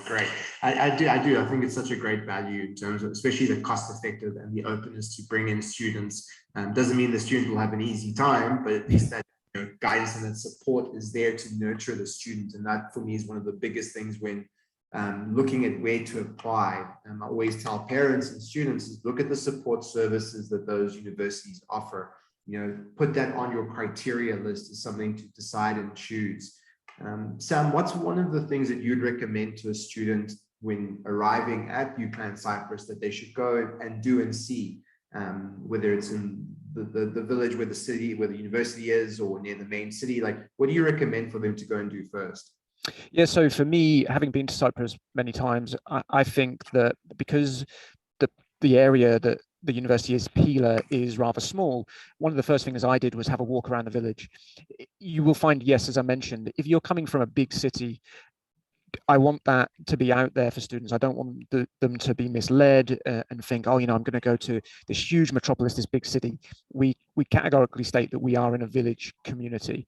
Great. I do. I think it's such a great value in terms of, especially the cost effective and the openness to bring in students. Doesn't mean the student will have an easy time, but at least that guidance and that support is there to nurture the student. And that for me is one of the biggest things when looking at where to apply. I always tell parents and students is look at the support services that those universities offer. Put that on your criteria list as something to decide and choose. Sam, what's one of the things that you'd recommend to a student when arriving at UCLan Cyprus that they should go and do and see, whether it's in the village where the university is or near the main city? Like, what do you recommend for them to go and do first?
Yeah, so for me, having been to Cyprus many times, I think that because the area that the university is, Pila, is rather small, one of the first things I did was have a walk around the village. You will find, yes, as I mentioned, if you're coming from a big city, I want that to be out there for students. I don't want them to be misled and think, oh, I'm going to go to this huge metropolis, this big city. We categorically state that we are in a village community.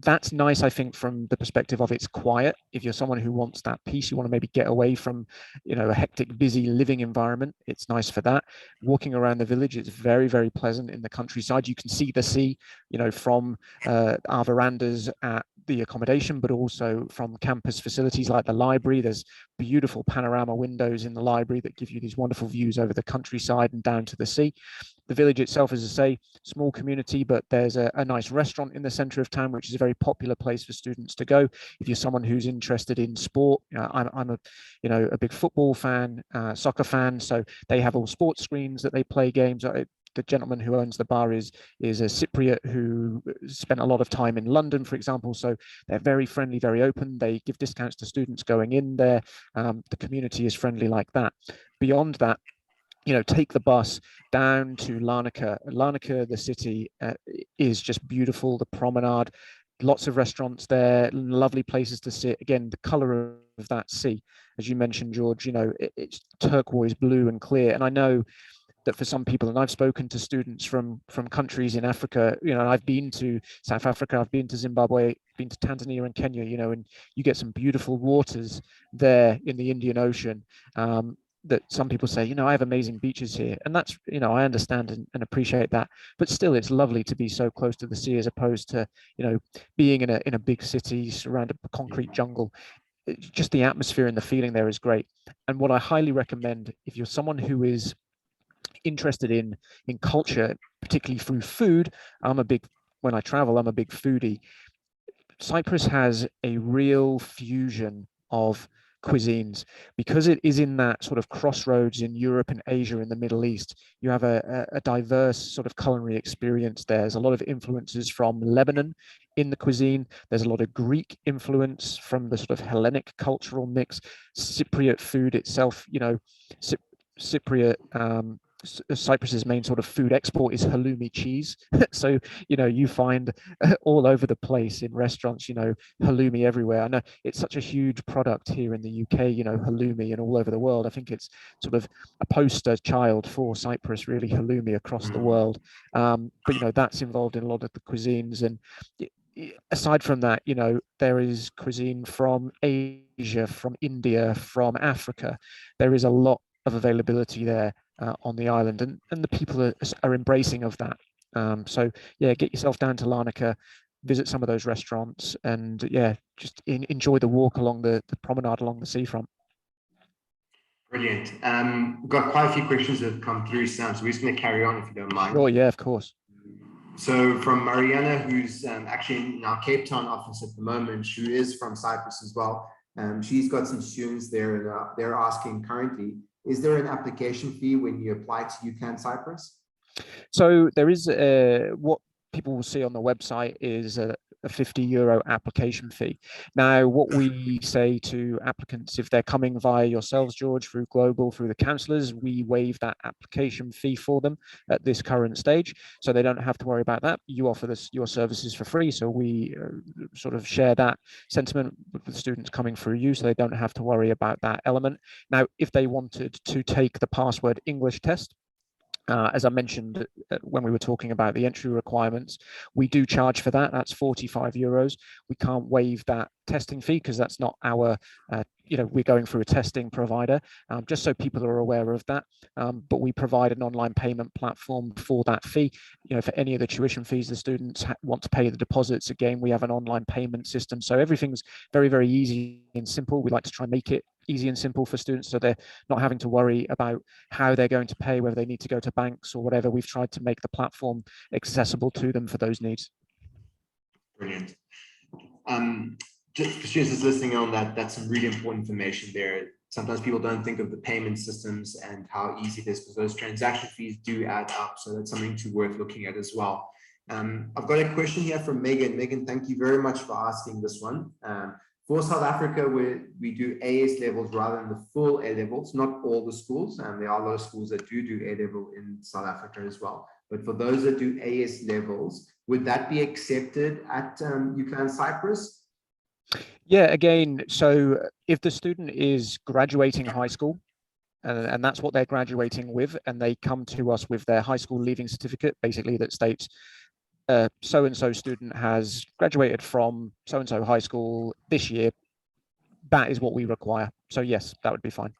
That's nice, I think, from the perspective of it's quiet. If you're someone who wants that peace, you want to maybe get away from, a hectic, busy living environment, it's nice for that. Walking around the village, it's very, very pleasant in the countryside. You can see the sea, from our verandas at the accommodation, but also from campus facilities like the library. There's beautiful panorama windows in the library that give you these wonderful views over the countryside and down to the sea. The village itself, as I say, small community, but there's a nice restaurant in the center of town, which is a very popular place for students to go. If you're someone who's interested in sport, I'm a big football fan, soccer fan, so they have all sports screens that they play games. The gentleman who owns the bar is a Cypriot who spent a lot of time in London, for example. So they're very friendly, very open. They give discounts to students going in there. The community is friendly like that. Beyond that, take the bus down to Larnaca. Larnaca, the city, is just beautiful. The promenade, lots of restaurants there, lovely places to sit. Again, the color of that sea, as you mentioned, George, it's turquoise blue and clear. And I know that for some people, and I've spoken to students from countries in Africa, I've been to South Africa, I've been to Zimbabwe, been to Tanzania and Kenya, and you get some beautiful waters there in the Indian Ocean. that some people say, I have amazing beaches here, and that's, I understand and appreciate that, but still it's lovely to be so close to the sea as opposed to, being in a big city surrounded by concrete jungle. Just the atmosphere and the feeling there is great. And what I highly recommend, if you're someone who is interested in culture, particularly through food, when I travel, I'm a big foodie. Cyprus has a real fusion of cuisines because it is in that sort of crossroads in Europe and Asia and the Middle East. You have a diverse sort of culinary experience. There's a lot of influences from Lebanon in the cuisine. There's a lot of Greek influence from the sort of Hellenic cultural mix. Cypriot food itself, Cypriot, Cyprus's main sort of food export is halloumi cheese. So, you find all over the place in restaurants, halloumi everywhere. I know it's such a huge product here in the UK, halloumi, and all over the world. I think it's sort of a poster child for Cyprus, really, halloumi across the world. But, that's involved in a lot of the cuisines. And aside from that, there is cuisine from Asia, from India, from Africa. There is a lot of availability there on the island, and the people are embracing of that. So yeah, get yourself down to Larnaca, visit some of those restaurants, and yeah, just enjoy the walk along the promenade along the seafront.
Brilliant. We've got quite a few questions that have come through, Sam, so we're just going to carry on if you don't mind.
Sure, yeah, of course.
So from Mariana, who's actually in our Cape Town office at the moment, she is from Cyprus as well. She's got some students there, and they're asking currently, is there an application fee when you apply to UCAN Cyprus?
So there is what people will see on the website is a €50 application fee. Now, what we say to applicants, if they're coming via yourselves, George, through Global, through the counsellors, we waive that application fee for them at this current stage, so they don't have to worry about that. You offer your services for free, so we sort of share that sentiment with the students coming through you, so they don't have to worry about that element. Now, if they wanted to take the password English test, as I mentioned when we were talking about the entry requirements, we do charge for that. That's €45. We can't waive that testing fee because that's not our, we're going through a testing provider, just so people are aware of that. But we provide an online payment platform for that fee. For any of the tuition fees the students want to pay the deposits, again, we have an online payment system. So everything's very, very easy and simple. We like to try and make it easy and simple for students so they're not having to worry about how they're going to pay, whether they need to go to banks or whatever. We've tried to make the platform accessible to them for those needs.
Brilliant. Just for students listening on that's some really important information there. Sometimes people don't think of the payment systems and how easy it is, because those transaction fees do add up. So that's something worth looking at as well. I've got a question here from Megan. Megan, thank you very much for asking this one. For South Africa, we do AS levels rather than the full A levels, not all the schools, and there are a lot of schools that do A level in South Africa as well. But for those that do AS levels, would that be accepted at UCLan Cyprus?
Yeah, again, so if the student is graduating high school, and that's what they're graduating with, and they come to us with their high school leaving certificate, basically that states so-and-so student has graduated from so-and-so high school this year, that is what we require. So yes, that would be fine.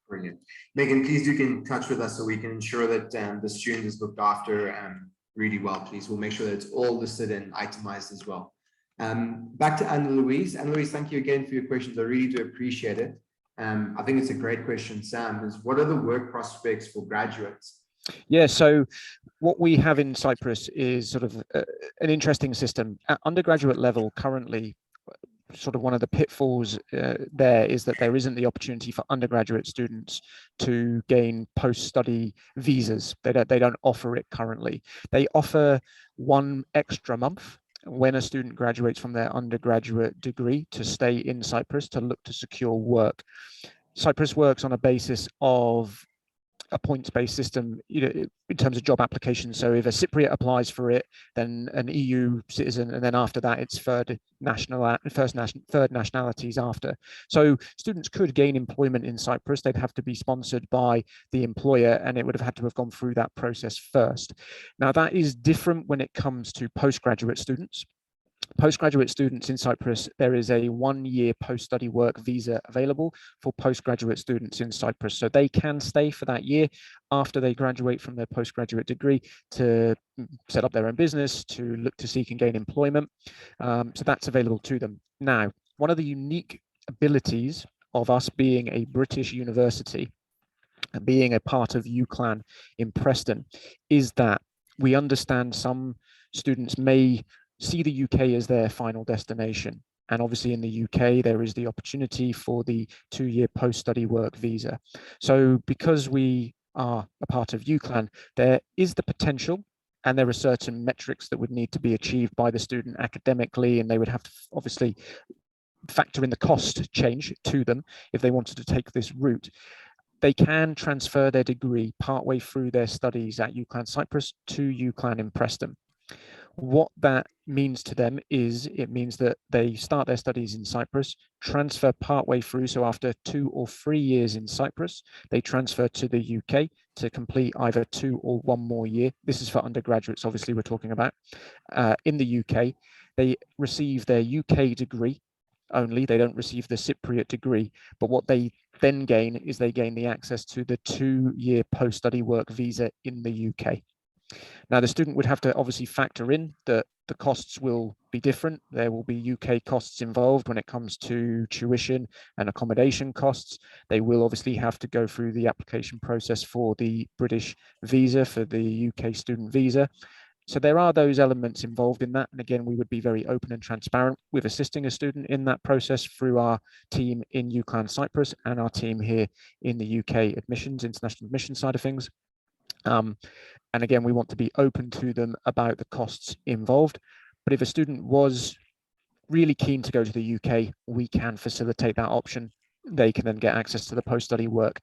Brilliant. Megan, please do get in touch with us so we can ensure that the student is looked after really well, please. We'll make sure that it's all listed and itemized as well. Back to Anna Louise. Anna Louise, thank you again for your questions. I really do appreciate it. I think it's a great question, Sam, is what are the work prospects for graduates?
Yeah, so what we have in Cyprus is sort of an interesting system. At undergraduate level, currently, sort of one of the pitfalls there is that there isn't the opportunity for undergraduate students to gain post-study visas. They don't offer it currently. They offer 1 extra month when a student graduates from their undergraduate degree to stay in Cyprus to look to secure work. Cyprus works on a basis of a points-based system, in terms of job applications. So if a Cypriot applies for it, then an EU citizen, and then after that, it's third nationalities after. So students could gain employment in Cyprus. They'd have to be sponsored by the employer, and it would have had to have gone through that process first. Now, that is different when it comes to postgraduate students. Postgraduate students in Cyprus, there is a 1-year post-study work visa available for postgraduate students in Cyprus. So they can stay for that year after they graduate from their postgraduate degree to set up their own business, to look to seek and gain employment. So that's available to them. Now, one of the unique abilities of us being a British university and being a part of UCLan in Preston is that we understand some students may see the UK as their final destination. And obviously in the UK, there is the opportunity for the 2-year post-study work visa. So because we are a part of UCLan, there is the potential, and there are certain metrics that would need to be achieved by the student academically, and they would have to obviously factor in the cost change to them if they wanted to take this route. They can transfer their degree partway through their studies at UCLan Cyprus to UCLan in Preston. What that means to them is it means that they start their studies in Cyprus, transfer partway through. So after 2 or 3 years in Cyprus, they transfer to the UK to complete either 2 or 1 more year. This is for undergraduates, obviously, we're talking about. In the UK, they receive their UK degree only. They don't receive the Cypriot degree, but what they then gain is they gain the access to the 2-year post-study work visa in the UK. Now, the student would have to obviously factor in that the costs will be different. There will be UK costs involved when it comes to tuition and accommodation costs. They will obviously have to go through the application process for the British visa, for the UK student visa. So there are those elements involved in that. And again, we would be very open and transparent with assisting a student in that process through our team in UCLan Cyprus and our team here in the UK admissions, international admissions side of things. And again, we want to be open to them about the costs involved. But if a student was really keen to go to the UK, we can facilitate that option. They can then get access to the post-study work.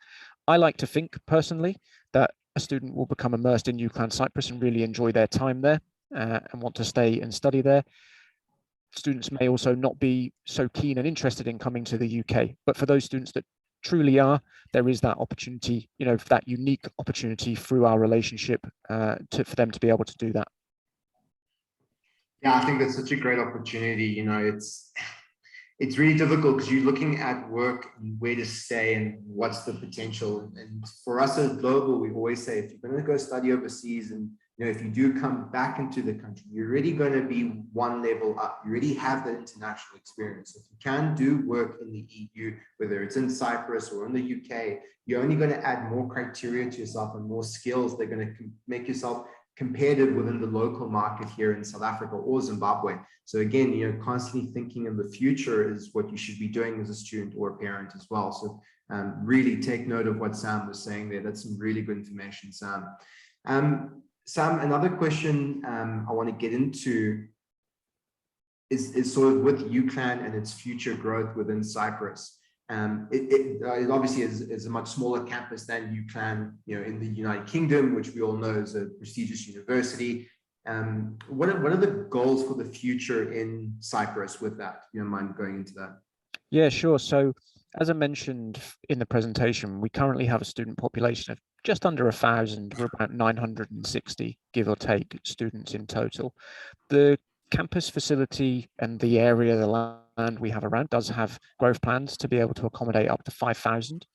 I like to think personally that a student will become immersed in UCLan Cyprus and really enjoy their time there and want to stay and study there. Students may also not be so keen and interested in coming to the UK, but for those students that truly are, there is that opportunity, that unique opportunity through our relationship for them to be able to do that.
Yeah, I think that's such a great opportunity. It's really difficult because you're looking at work and where to stay and what's the potential. And for us at Global, we always say, if you're going to go study overseas and if you do come back into the country, you're already going to be one level up. You already have that international experience. If you can do work in the EU, whether it's in Cyprus or in the UK, you're only going to add more criteria to yourself and more skills. They're going to make yourself competitive within the local market here in South Africa or Zimbabwe. So again, constantly thinking of the future is what you should be doing as a student or a parent as well. So really take note of what Sam was saying there. That's some really good information, Sam. Sam, another question I want to get into is sort of with UCLan and its future growth within Cyprus. It obviously is a much smaller campus than UCLan, in the United Kingdom, which we all know is a prestigious university. What are the goals for the future in Cyprus with that? If you don't mind going into that.
Yeah, sure. So as I mentioned in the presentation, we currently have a student population of just under 1,000. We're about 960, give or take, students in total. The campus facility and the area, the land we have around, does have growth plans to be able to accommodate up to 5,000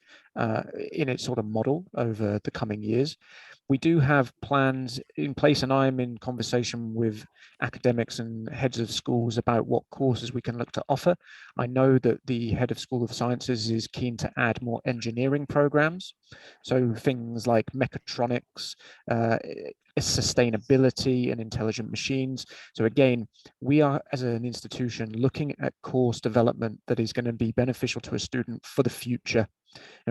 in its sort of model over the coming years. We do have plans in place, and I'm in conversation with academics and heads of schools about what courses we can look to offer. I know that the head of School of Sciences is keen to add more engineering programs. So things like mechatronics, sustainability and intelligent machines. So again, we are as an institution looking at course development that is going to be beneficial to a student for the future,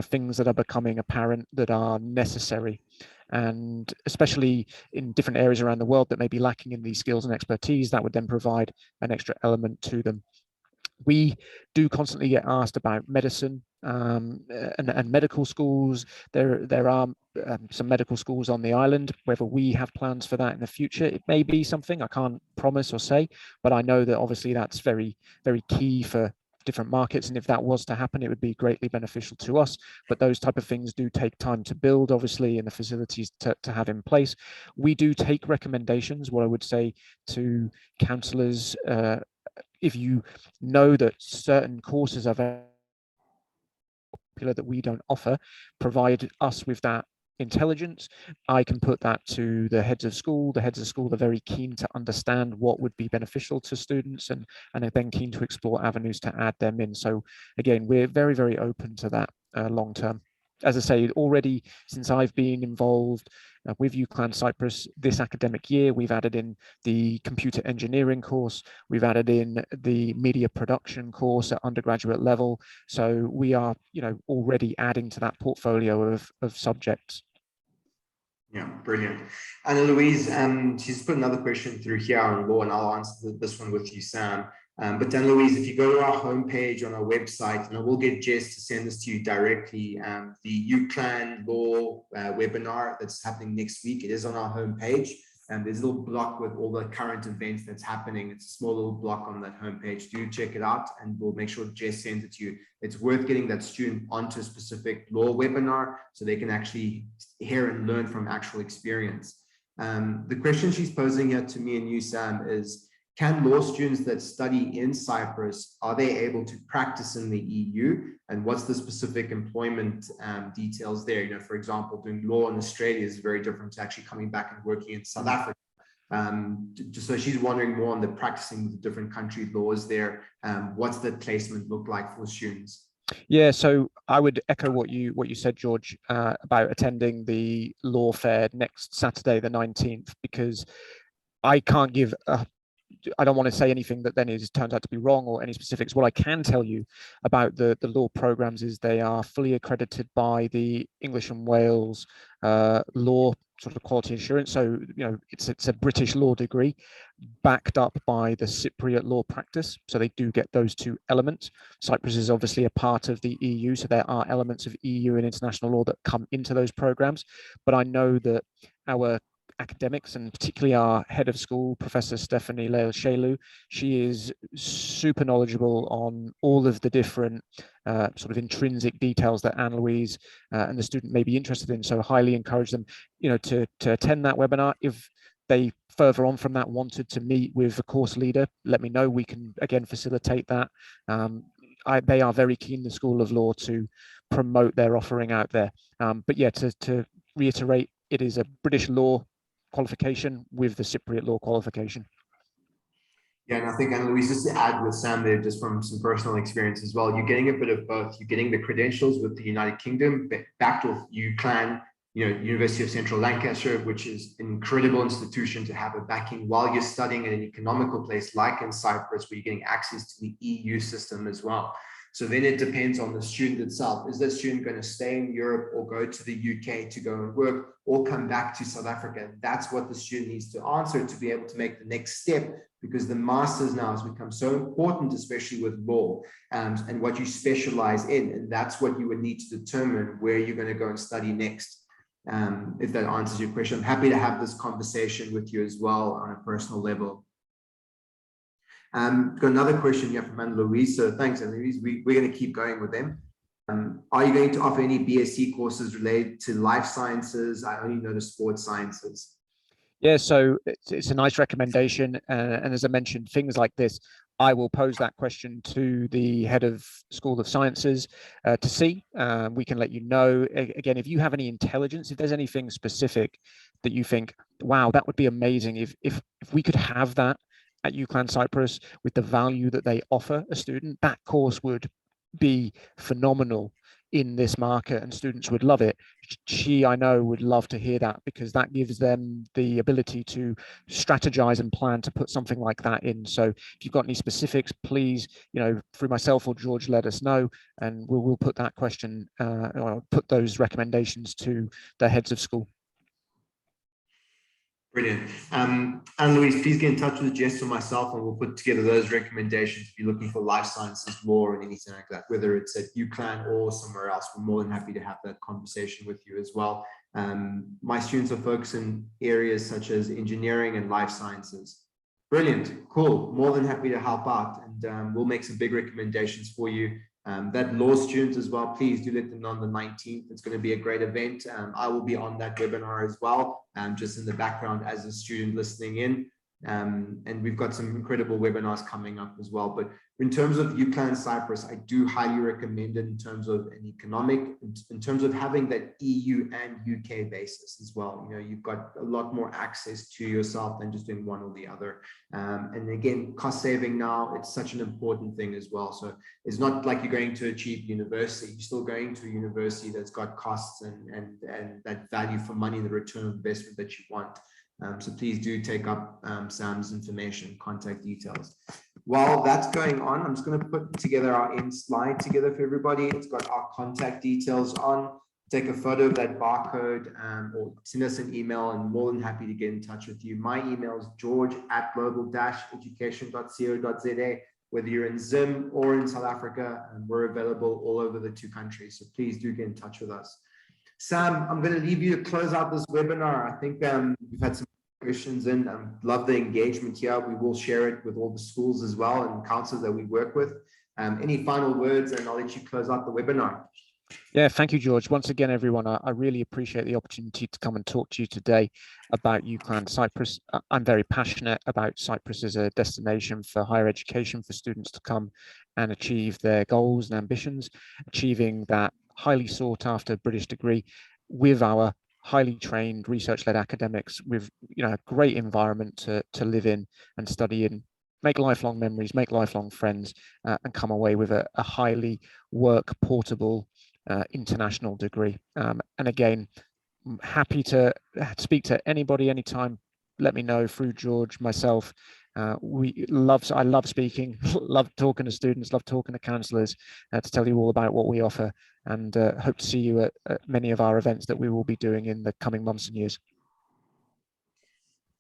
things that are becoming apparent, that are necessary, and especially in different areas around the world that may be lacking in these skills and expertise, that would then provide an extra element to them. We do constantly get asked about medicine and medical schools. There are some medical schools on the island. Whether we have plans for that in the future, it may be something I can't promise or say, but I know that obviously that's very, very key for different markets. And if that was to happen, it would be greatly beneficial to us. But those type of things do take time to build, obviously, and the facilities to have in place. We do take recommendations. What I would say to counsellors, if you know that certain courses are very popular that we don't offer, provide us with that intelligence. I can put that to the heads of school. The heads of school are very keen to understand what would be beneficial to students, and are then keen to explore avenues to add them in. So again, we're very, very open to that long term. As I say, already since I've been involved with UCLan Cyprus this academic year, we've added in the computer engineering course, we've added in the media production course at undergraduate level. So we are, already adding to that portfolio of subjects.
Yeah, brilliant. Anna Louise, she's put another question through here on law, and I'll answer this one with you, Sam. But Anna Louise, if you go to our homepage on our website, and I will get Jess to send this to you directly, the UCLan Law webinar that's happening next week, it is on our homepage. And there's a little block with all the current events that's happening. It's a small little block on that homepage. Do check it out, and we'll make sure Jess sends it to you. It's worth getting that student onto a specific law webinar so they can actually hear and learn from actual experience. The question she's posing here to me and you, Sam, is, can law students that study in Cyprus, are they able to practice in the EU? And what's the specific employment details there? For example, doing law in Australia is very different to actually coming back and working in South Africa. So she's wondering more on the practicing the different country laws there. What's the placement look like for students?
Yeah, so I would echo what you said, George, about attending the law fair next Saturday, the 19th, because I can't give I don't want to say anything that then turns out to be wrong or any specifics. What I can tell you about the law programs is they are fully accredited by the English and Wales law sort of quality assurance. So, it's a British law degree backed up by the Cypriot law practice. So they do get those two elements. Cyprus is obviously a part of the EU, so there are elements of EU and international law that come into those programs. But I know that our academics, and particularly our head of school, Professor Stephanie Leil-Shelu, she is super knowledgeable on all of the different sort of intrinsic details that Anne-Louise and the student may be interested in. So highly encourage them, to attend that webinar. If they further on from that wanted to meet with a course leader, let me know. We can again facilitate that. They are very keen, the School of Law, to promote their offering out there. But yeah, to reiterate, it is a British law qualification with the Cypriot law qualification.
Yeah, and I think, and Louise, just to add with Sam there, just from some personal experience as well, you're getting a bit of both. You're getting the credentials with the United Kingdom, backed with UCLan, University of Central Lancashire, which is an incredible institution to have a backing while you're studying in an economical place like in Cyprus, where you're getting access to the EU system as well. So then it depends on the student itself. Is that student going to stay in Europe or go to the UK to go and work, or come back to South Africa? That's what the student needs to answer to be able to make the next step, because the master's now has become so important, especially with law and what you specialize in. And that's what you would need to determine where you're going to go and study next. If that answers your question, I'm happy to have this conversation with you as well on a personal level. Got another question here from Anne-Louise. So thanks, Anne-Louise. We're going to keep going with them. Are you going to offer any BSc courses related to life sciences? I only know the sports sciences.
Yeah, so it's a nice recommendation. And as I mentioned, things like this, I will pose that question to the head of School of Sciences to see. We can let you know. Again, if you have any intelligence, if there's anything specific that you think, wow, that would be amazing if we could have that at UCLan Cyprus with the value that they offer a student, that course would be phenomenal in this market and students would love it. She, I know, would love to hear that, because that gives them the ability to strategize and plan to put something like that in. So if you've got any specifics, please, through myself or George, let us know, and we'll put that question or put those recommendations to the heads of school.
Brilliant. Anne-Louise, please get in touch with Jess or myself, and we'll put together those recommendations if you're looking for life sciences law and anything like that, whether it's at UCLan or somewhere else. We're more than happy to have that conversation with you as well. My students are focused in areas such as engineering and life sciences. Brilliant, cool. More than happy to help out, and we'll make some big recommendations for you. That law student as well, please do let them know on the 19th. It's going to be a great event. I will be on that webinar as well, just in the background as a student listening in. And we've got some incredible webinars coming up as well. But in terms of UCLan Cyprus, I do highly recommend it in terms of an economic, in terms of having that EU and UK basis as well. You know, you've got a lot more access to yourself than just doing one or the other. And again, cost saving now, it's such an important thing as well. So it's not like you're going to a cheap university, you're still going to a university that's got costs and that value for money, the return of investment that you want. So please do take up Sam's information, contact details. While that's going on, I'm just going to put together our end slide together for everybody. It's got our contact details on. Take a photo of that barcode or send us an email, and more than happy to get in touch with you. My email is george@global-education.co.za. Whether you're in Zim or in South Africa, we're available all over the two countries. So please do get in touch with us. Sam, I'm going to leave you to close out this webinar. I think we've had some questions in. Love the engagement here. We will share it with all the schools as well and councils that we work with. Any final words, and I'll let you close out the webinar.
Yeah, thank you, George. Once again, everyone, I really appreciate the opportunity to come and talk to you today about UCLan Cyprus. I'm very passionate about Cyprus as a destination for higher education for students to come and achieve their goals and ambitions, achieving that highly sought after British degree with our highly trained research-led academics with, you know, a great environment to live in and study in, make lifelong memories, make lifelong friends, and come away with a highly work portable international degree. And again, I'm happy to speak to anybody anytime. Let me know through George, myself. I love speaking, love talking to students, love talking to counsellors, to tell you all about what we offer, and hope to see you at many of our events that we will be doing in the coming months and years.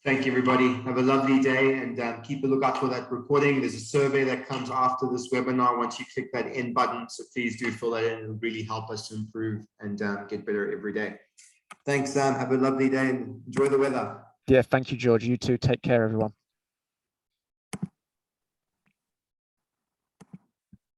Thank you, everybody. Have a lovely day, and keep a lookout for that recording. There's a survey that comes after this webinar once you click that end button. So please do fill that in. It'll really help us to improve and get better every day. Thanks, Sam. Have a lovely day and enjoy the weather.
Yeah, thank you, George. You too. Take care, everyone.